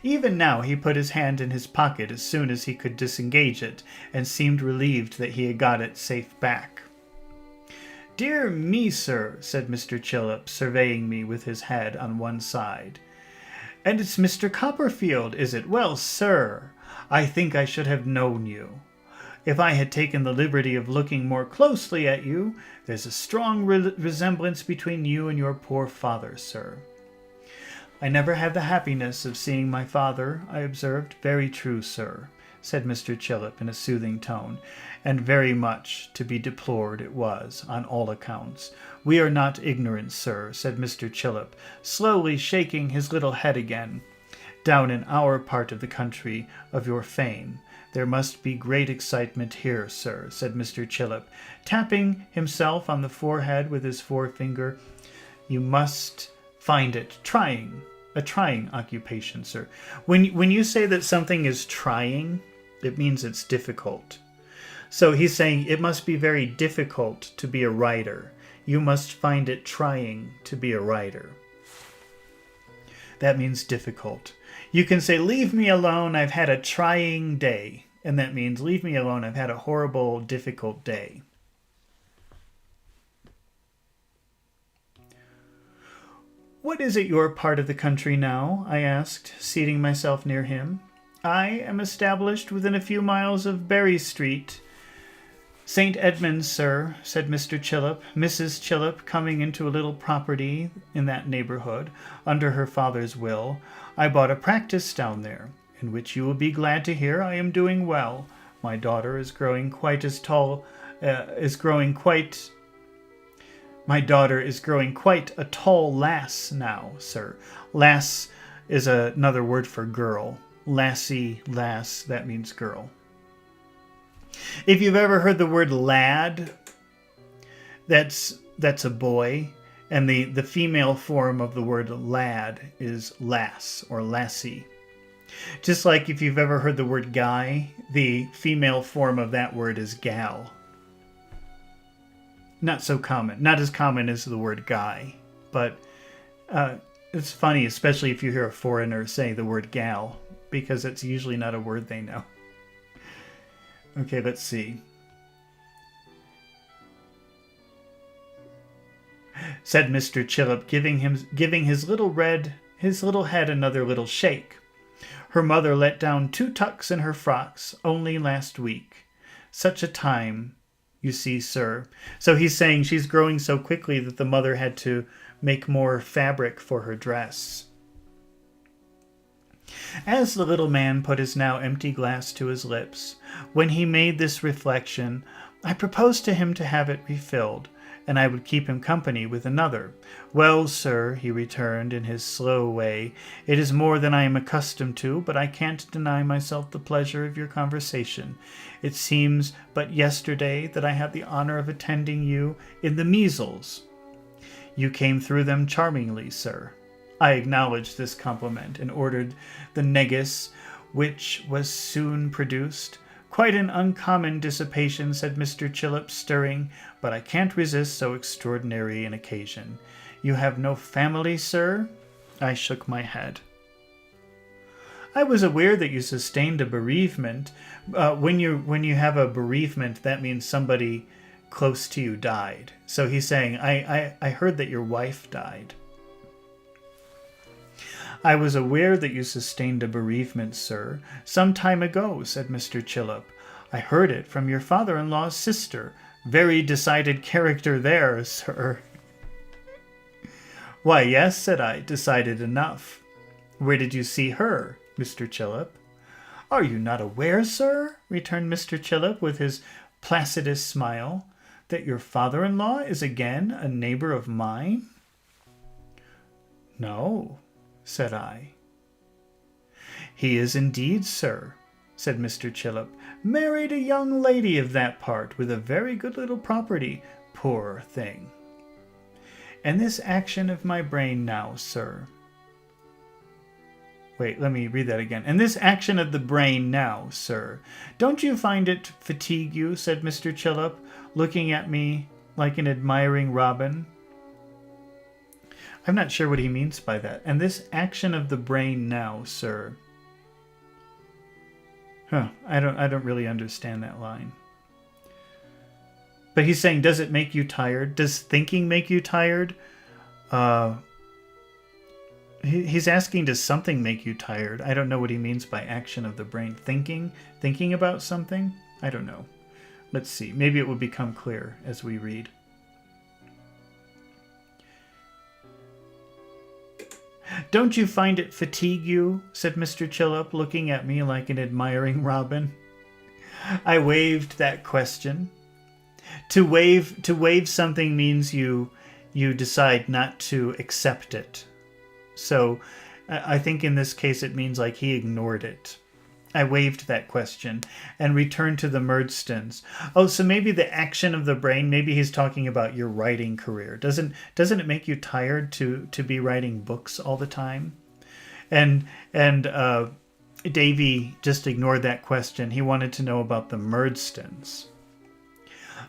Even now he put his hand in his pocket as soon as he could disengage it, and seemed relieved that he had got it safe back. "Dear me, sir," said Mr. Chillip, surveying me with his head on one side. "And it's Mr. Copperfield, is it? Well, sir, I think I should have known you. If I had taken the liberty of looking more closely at you, there's a strong resemblance between you and your poor father, sir." "I never had the happiness of seeing my father," I observed. "Very true, sir," said Mr. Chillip in a soothing tone, "and very much to be deplored it was, on all accounts. We are not ignorant, sir," said Mr. Chillip, slowly shaking his little head again, "down in our part of the country, of your fame. There must be great excitement here, sir," said Mr. Chillip, tapping himself on the forehead with his forefinger. "You must find it a trying occupation, sir." When you say that something is trying, it means it's difficult. So he's saying it must be very difficult to be a writer. You must find it trying to be a writer. That means difficult. You can say, "Leave me alone, I've had a trying day." And that means, "Leave me alone, I've had a horrible, difficult day." "What is it your part of the country now?" I asked, seating myself near him. "I am established within a few miles of Berry Street, St. Edmunds, sir," said Mr. Chillip. "Mrs. Chillip coming into a little property in that neighborhood, under her father's will. I bought a practice down there, in which you will be glad to hear I am doing well. My daughter is growing quite a tall lass now, sir." Lass is another word for girl. Lassie, lass, that means girl. If you've ever heard the word lad, that's a boy, and the female form of the word lad is lass or lassie. Just like if you've ever heard the word guy, the female form of that word is gal. Not so common. Not as common as the word guy. But it's funny, especially if you hear a foreigner say the word gal, because it's usually not a word they know. Okay, let's see. Said Mr. Chillip, giving his little head another little shake. "Her mother let down 2 tucks in her frocks only last week. Such a time, you see, sir." So he's saying she's growing so quickly that the mother had to make more fabric for her dress. As the little man put his now empty glass to his lips, when he made this reflection, I proposed to him to have it refilled, and I would keep him company with another. "Well, sir," he returned in his slow way, "it is more than I am accustomed to, but I can't deny myself the pleasure of your conversation. It seems but yesterday that I had the honor of attending you in the measles. You came through them charmingly, sir." I acknowledged this compliment and ordered the negus, which was soon produced. "Quite an uncommon dissipation," said Mr. Chillip, stirring, "but I can't resist so extraordinary an occasion. You have no family, sir?" I shook my head. "I was aware that you sustained a bereavement. When you have a bereavement, that means somebody close to you died." So he's saying, I heard that your wife died." "I was aware that you sustained a bereavement, sir, some time ago," said Mr. Chillip. "I heard it from your father-in-law's sister. Very decided character there, sir." "Why, yes," said I, "decided enough." "Where did you see her, Mr. Chillip?" "Are you not aware, sir," returned Mr. Chillip with his placidest smile, "that your father-in-law is again a neighbor of mine?" "No," said I. "He is indeed, sir," said Mr. Chillip. "Married a young lady of that part, with a very good little property, poor thing. And this action of my brain now, sir." Wait, let me read that again. "And this action of the brain now, sir. Don't you find it fatigue you?" said Mr. Chillip, looking at me like an admiring robin. I'm not sure what he means by that. "And this action of the brain now, sir." I don't really understand that line. But he's saying, does it make you tired? Does thinking make you tired? He's asking, does something make you tired? I don't know what he means by action of the brain. Thinking about something? I don't know. Let's see. Maybe it will become clear as we read. "Don't you find it fatigue you?" said Mr. Chillip, looking at me like an admiring robin. I waved that question. To waive something means you decide not to accept it. So I think in this case it means like he ignored it. I waved that question and returned to the Murdstones. Oh, so maybe the action of the brain, maybe he's talking about your writing career. Doesn't it make you tired to be writing books all the time? And Davy just ignored that question. He wanted to know about the Murdstones.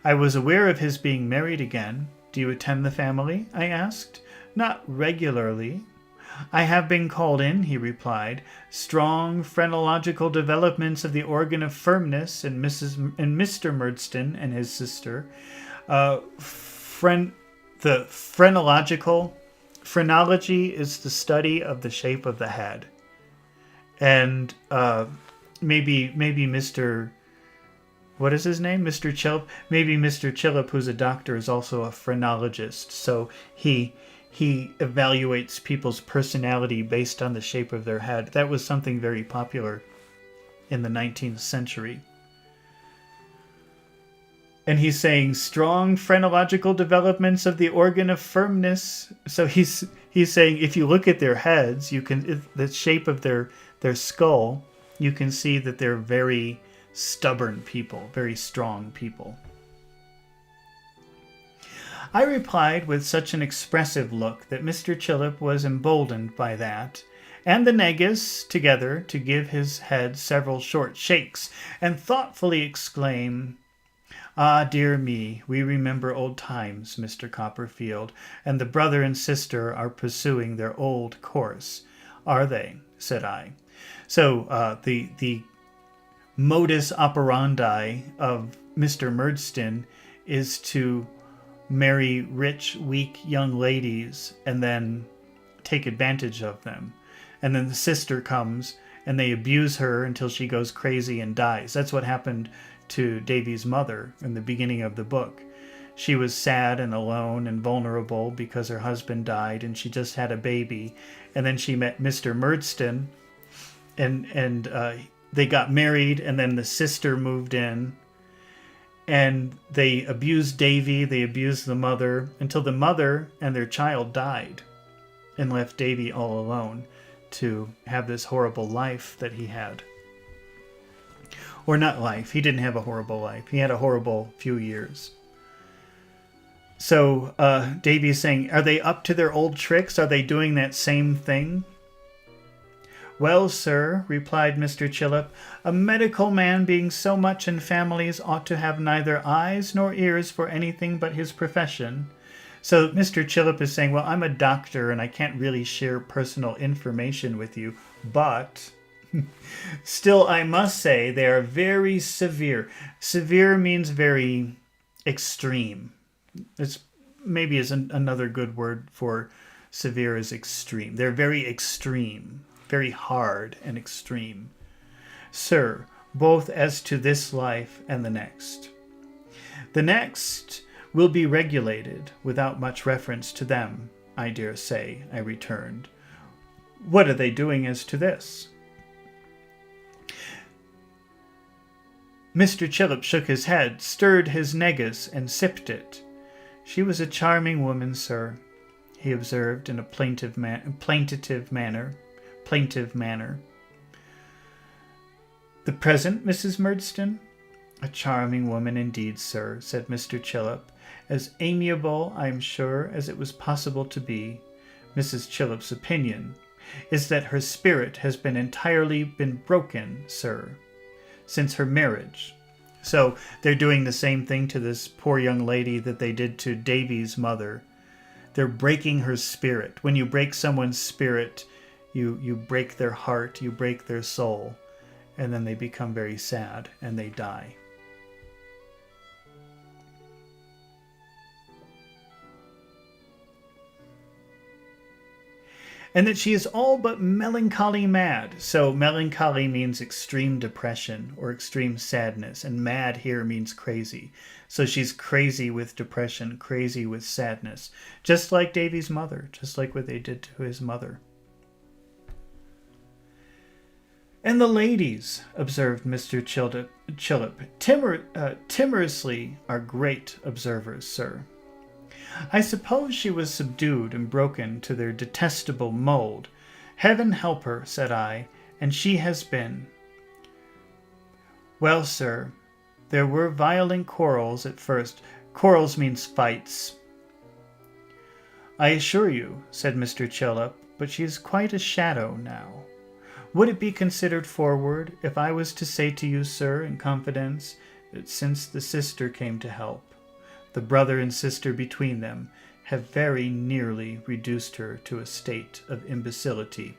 I was aware of his being married again. "Do you attend the family?" I asked. "Not regularly." "I have been called in," he replied. "Strong phrenological developments of the organ of firmness in Mr. Murdstone and his sister. Phrenology is the study of the shape of the head." And maybe Mr. What is his name? Mr. Chillip? Maybe Mr. Chillip, who's a doctor, is also a phrenologist. So he evaluates people's personality based on the shape of their head. That was something very popular in the 19th century. And he's saying strong phrenological developments of the organ of firmness. So he's saying if you look at their heads, the shape of their skull, you can see that they're very stubborn people, very strong people. I replied with such an expressive look that Mr. Chillip was emboldened by that, and the negus together, to give his head several short shakes, and thoughtfully exclaim, "Ah, dear me, we remember old times, Mr. Copperfield, and the brother and sister are pursuing their old course." "Are they?" said I. So the modus operandi of Mr. Murdstone is to marry rich, weak young ladies and then take advantage of them. And then the sister comes and they abuse her until she goes crazy and dies. That's what happened to Davy's mother in the beginning of the book. She was sad and alone and vulnerable because her husband died and she just had a baby. And then she met Mr. Murdstone and they got married, and then the sister moved in, and they abused Davy, they abused the mother, until the mother and their child died, and left Davy all alone to have this horrible life that he had. Or not life, he didn't have a horrible life, he had a horrible few years. So Davy is saying, are they up to their old tricks? Are they doing that same thing? "Well, sir," replied Mr. Chillip, "a medical man being so much in families ought to have neither eyes nor ears for anything but his profession." So Mr. Chillip is saying, well, I'm a doctor and I can't really share personal information with you, but still I must say they are very severe. Severe means very extreme. It's maybe is another good word for severe is extreme. They're very extreme. Very hard and extreme. "Sir, both as to this life and the next." "The next will be regulated without much reference to them, I dare say," I returned. "What are they doing as to this?" Mr. Chillip shook his head, stirred his negus, and sipped it. "She was a charming woman, sir," he observed in a plaintive manner. "The present Mrs. Murdstone? A charming woman indeed, sir," said Mr. Chillip. "As amiable, I am sure, as it was possible to be. Mrs. Chillip's opinion is that her spirit has been entirely broken, sir, since her marriage." So they're doing the same thing to this poor young lady that they did to Davy's mother. They're breaking her spirit. When you break someone's spirit, you break their heart, you break their soul, and then they become very sad and they die. And that she is all but melancholy mad. So melancholy means extreme depression or extreme sadness, and mad here means crazy. So she's crazy with depression, crazy with sadness, just like Davy's mother, just like what they did to his mother. "And the ladies," observed Mr. Chillip, timorously, "are great observers, sir." "I suppose she was subdued and broken to their detestable mould. Heaven help her," said I, "and she has been." "Well, sir, there were violent quarrels at first." Quarrels means fights. "I assure you," said Mr. Chillip, "but she is quite a shadow now. Would it be considered forward if I was to say to you, sir, in confidence, that since the sister came to help, the brother and sister between them have very nearly reduced her to a state of imbecility?"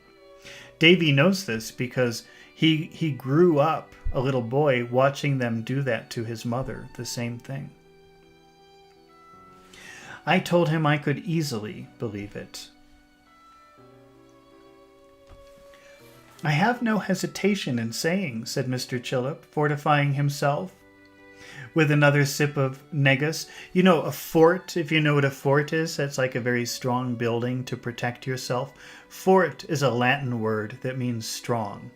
Davy knows this because he grew up a little boy watching them do that to his mother, the same thing. I told him I could easily believe it. "I have no hesitation in saying," said Mr. Chillip, fortifying himself with another sip of negus. You know, a fort, if you know what a fort is, that's like a very strong building to protect yourself. Fort is a Latin word that means strong.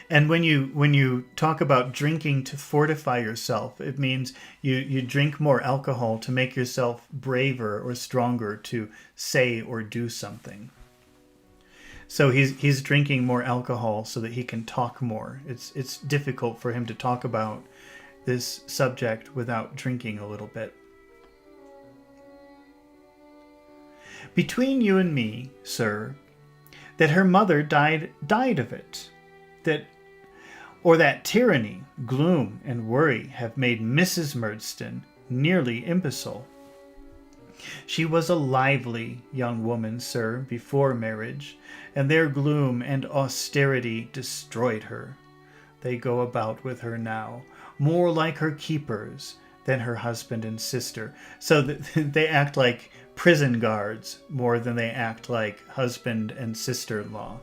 And when you talk about drinking to fortify yourself, it means you drink more alcohol to make yourself braver or stronger to say or do something. So he's drinking more alcohol so that he can talk more. It's difficult for him to talk about this subject without drinking a little bit. "Between you and me, sir, that her mother died of it, that tyranny, gloom, and worry have made Mrs. Murdstone nearly imbecile. She was a lively young woman, sir, before marriage, and their gloom and austerity destroyed her. They go about with her now, more like her keepers than her husband and sister." So they act like prison guards more than they act like husband and sister-in-law.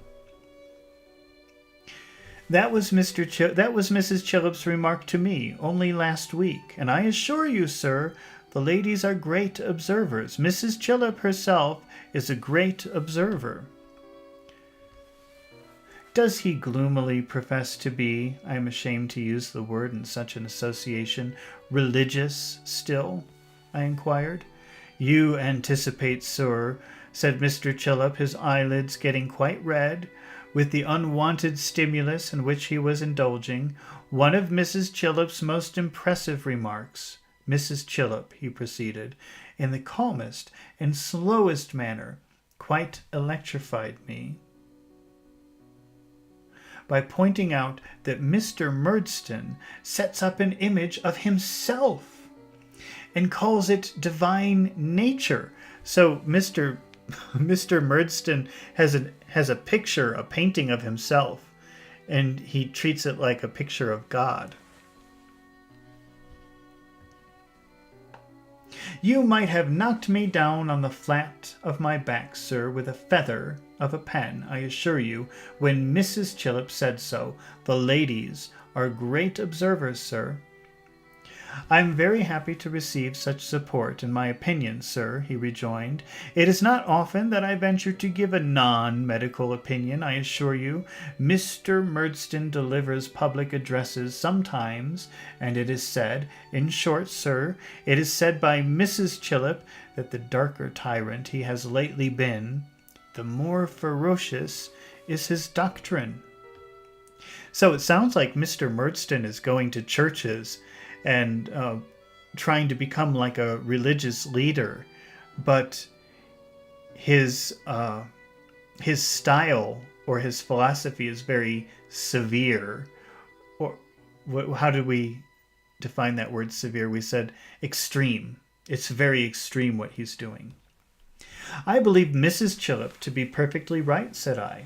That was Mrs. Chillip's remark to me only last week, and I assure you, sir, the ladies are great observers. Mrs. Chillip herself is a great observer. Does he gloomily profess to be, I am ashamed to use the word in such an association, religious still? I inquired. You anticipate, sir, said Mr. Chillip, his eyelids getting quite red with the unwonted stimulus in which he was indulging, one of Mrs. Chillip's most impressive remarks. Mrs. Chillip, he proceeded, in the calmest and slowest manner, quite electrified me by pointing out that Mr. Murdstone sets up an image of himself and calls it divine nature. So Mr. Murdstone has a picture, a painting of himself, and he treats it like a picture of God. You might have knocked me down on the flat of my back, sir, with a feather of a pen, I assure you, when Mrs. Chillip said so. The ladies are great observers, sir. I am very happy to receive such support in my opinion, sir, he rejoined. It is not often that I venture to give a non-medical opinion, I assure you. Mr. Murdstone delivers public addresses sometimes, and it is said, in short, sir, it is said by Mrs. Chillip that the darker tyrant he has lately been, the more ferocious is his doctrine. So it sounds like Mr. Murdstone is going to churches and trying to become like a religious leader, but his style or his philosophy is very severe. Or how did we define that word severe? We said extreme. It's very extreme what he's doing. I believe Mrs. Chillip to be perfectly right, said I.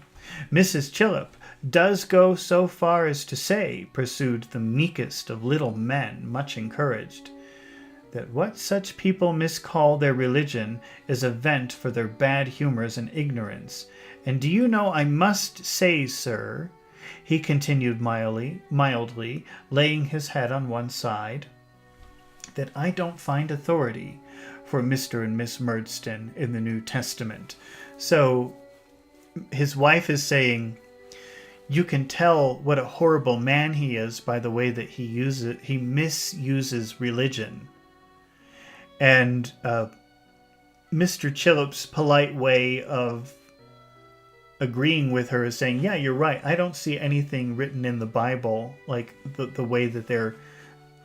Mrs. Chillip does go so far as to say, pursued the meekest of little men, much encouraged, that what such people miscall their religion is a vent for their bad humours and ignorance. And do you know, I must say, sir, he continued mildly, laying his head on one side, that I don't find authority for Mr. and Miss Murdstone in the New Testament. So his wife is saying, you can tell what a horrible man he is by the way that he misuses religion. And Mr. Chillip's polite way of agreeing with her is saying, yeah, you're right. I don't see anything written in the Bible like the way that they're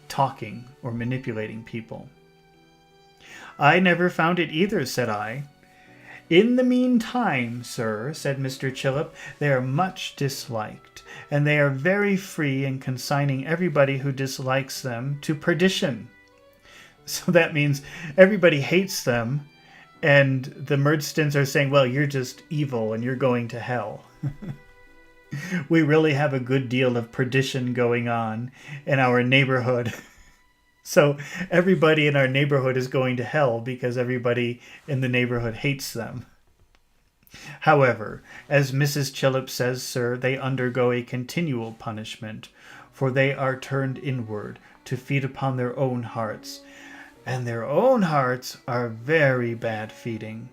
talking or manipulating people. I never found it either, said I. In the meantime, sir, said Mr. Chillip, they are much disliked, and they are very free in consigning everybody who dislikes them to perdition. So that means everybody hates them, and the Murdstones are saying, well, you're just evil and you're going to hell. We really have a good deal of perdition going on in our neighborhood. So everybody in our neighborhood is going to hell because everybody in the neighborhood hates them. However, as Mrs. Chillip says, sir, they undergo a continual punishment, for they are turned inward to feed upon their own hearts, and their own hearts are very bad feeding.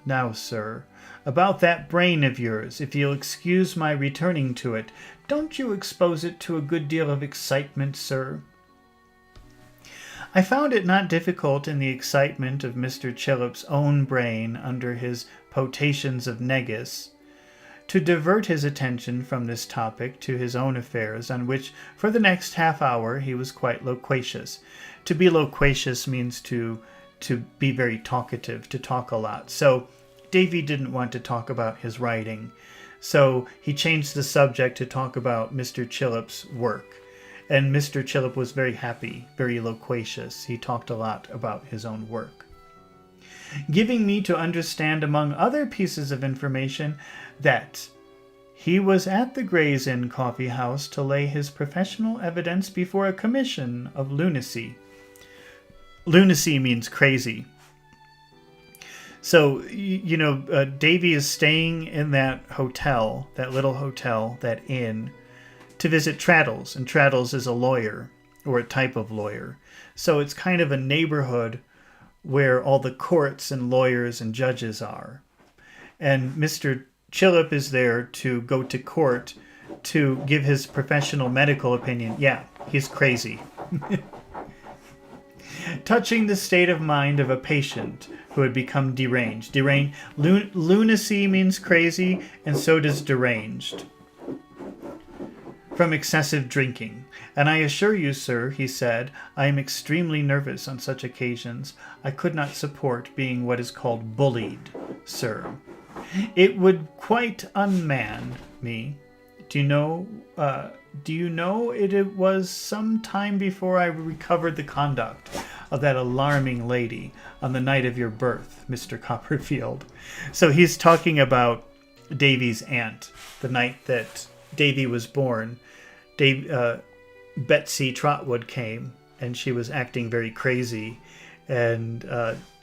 Now, sir, about that brain of yours, if you'll excuse my returning to it, don't you expose it to a good deal of excitement, sir? I found it not difficult in the excitement of Mr. Chillip's own brain under his potations of negus to divert his attention from this topic to his own affairs, on which for the next half hour he was quite loquacious. To be loquacious means to be very talkative, to talk a lot. So Davy didn't want to talk about his writing, so he changed the subject to talk about Mr. Chillip's work. And Mr. Chillip was very happy, very loquacious. He talked a lot about his own work, giving me to understand, among other pieces of information, that he was at the Gray's Inn Coffee House to lay his professional evidence before a commission of lunacy. Lunacy means crazy. So, Davy is staying in that hotel, that little hotel, that inn, to visit Traddles, and Traddles is a lawyer, or a type of lawyer. So it's kind of a neighborhood where all the courts and lawyers and judges are. And Mr. Chillip is there to go to court to give his professional medical opinion. Yeah, he's crazy. Touching the state of mind of a patient who had become deranged. Lunacy means crazy, and so does deranged, from excessive drinking. And I assure you, sir, he said, I am extremely nervous on such occasions. I could not support being what is called bullied, sir. It would quite unman me. Do you know it was some time before I recovered the conduct of that alarming lady on the night of your birth, Mr. Copperfield. So he's talking about Davy's aunt, the night that Davy was born. Betsy Trotwood came, and she was acting very crazy, and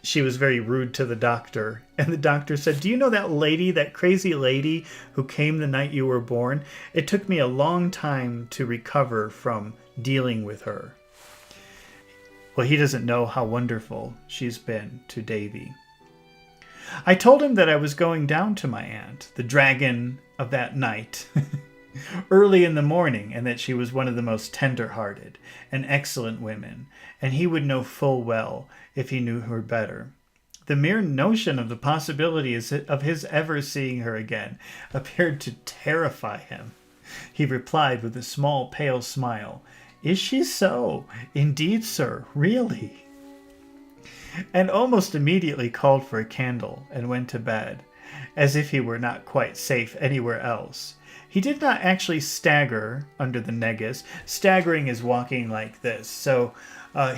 she was very rude to the doctor. And the doctor said, do you know that lady, that crazy lady who came the night you were born? It took me a long time to recover from dealing with her. Well, he doesn't know how wonderful she's been to Davy. I told him that I was going down to my aunt, the dragon of that night, early in the morning, and that she was one of the most tender-hearted and excellent women, and he would know full well if he knew her better. The mere notion of the possibility of his ever seeing her again appeared to terrify him. He replied with a small, pale smile, "Is she so? Indeed, sir, really." And almost immediately called for a candle and went to bed, as if he were not quite safe anywhere else. He did not actually stagger under the negus. Staggering is walking like this. So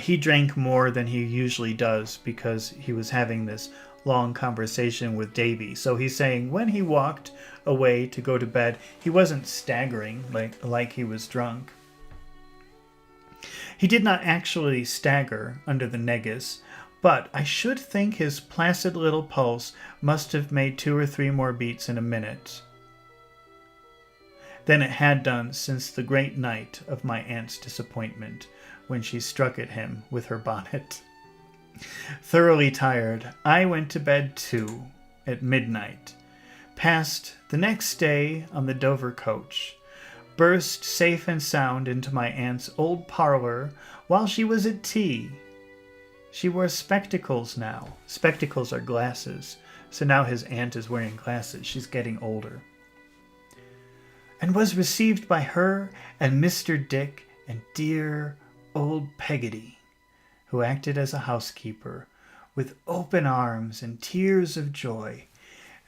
he drank more than he usually does because he was having this long conversation with Davy. So he's saying when he walked away to go to bed, he wasn't staggering like he was drunk. He did not actually stagger under the negus, but I should think his placid little pulse must have made 2 or 3 more beats in a minute than it had done since the great night of my aunt's disappointment, when she struck at him with her bonnet. Thoroughly tired, I went to bed too, at midnight, passed the next day on the Dover coach, burst safe and sound into my aunt's old parlor while she was at tea. She wore spectacles now. Spectacles are glasses, so now his aunt is wearing glasses. She's getting older. And was received by her and Mr. Dick and dear old Peggotty, who acted as a housekeeper, with open arms and tears of joy,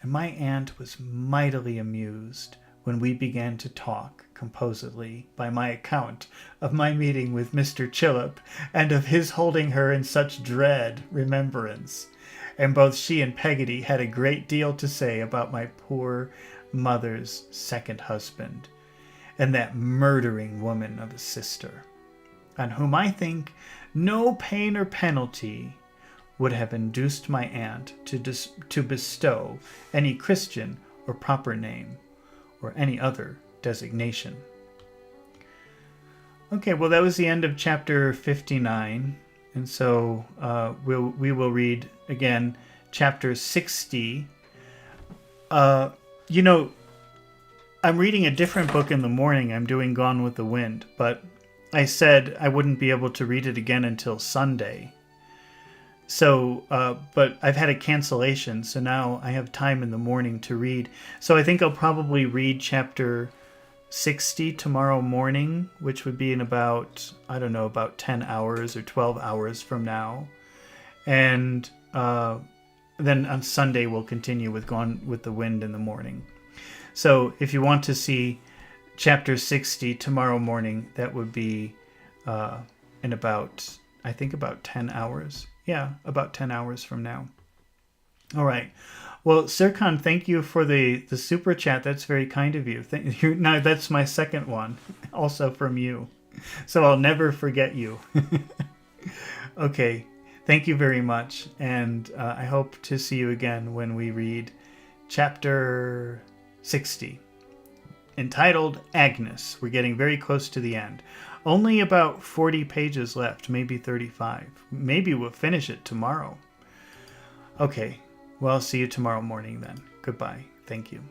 and my aunt was mightily amused when we began to talk composedly by my account of my meeting with Mr. Chillip and of his holding her in such dread remembrance. And both she and Peggotty had a great deal to say about my poor mother's second husband, and that murdering woman of a sister, on whom I think no pain or penalty would have induced my aunt to bestow any Christian or proper name, or any other designation. Okay, well, that was the end of chapter 59, and so we will read again chapter 60. You know, I'm reading a different book in the morning. I'm doing Gone with the Wind, but I said I wouldn't be able to read it again until Sunday. So, but I've had a cancellation, so now I have time in the morning to read. So I think I'll probably read chapter 60 tomorrow morning, which would be in about, I don't know, about 10 hours or 12 hours from now. And then on Sunday we'll continue with Gone with the Wind in the morning. So if you want to see chapter 60 tomorrow morning, that would be in about, I think about 10 hours. Yeah, about 10 hours from now. All right. Well, Sirkan, thank you for the super chat. That's very kind of you. Thank you. Now, that's my second one, also from you. So I'll never forget you. Okay. Thank you very much. And I hope to see you again when we read chapter 60, entitled Agnes. We're getting very close to the end. Only about 40 pages left, maybe 35. Maybe we'll finish it tomorrow. Okay, well, I'll see you tomorrow morning then. Goodbye. Thank you.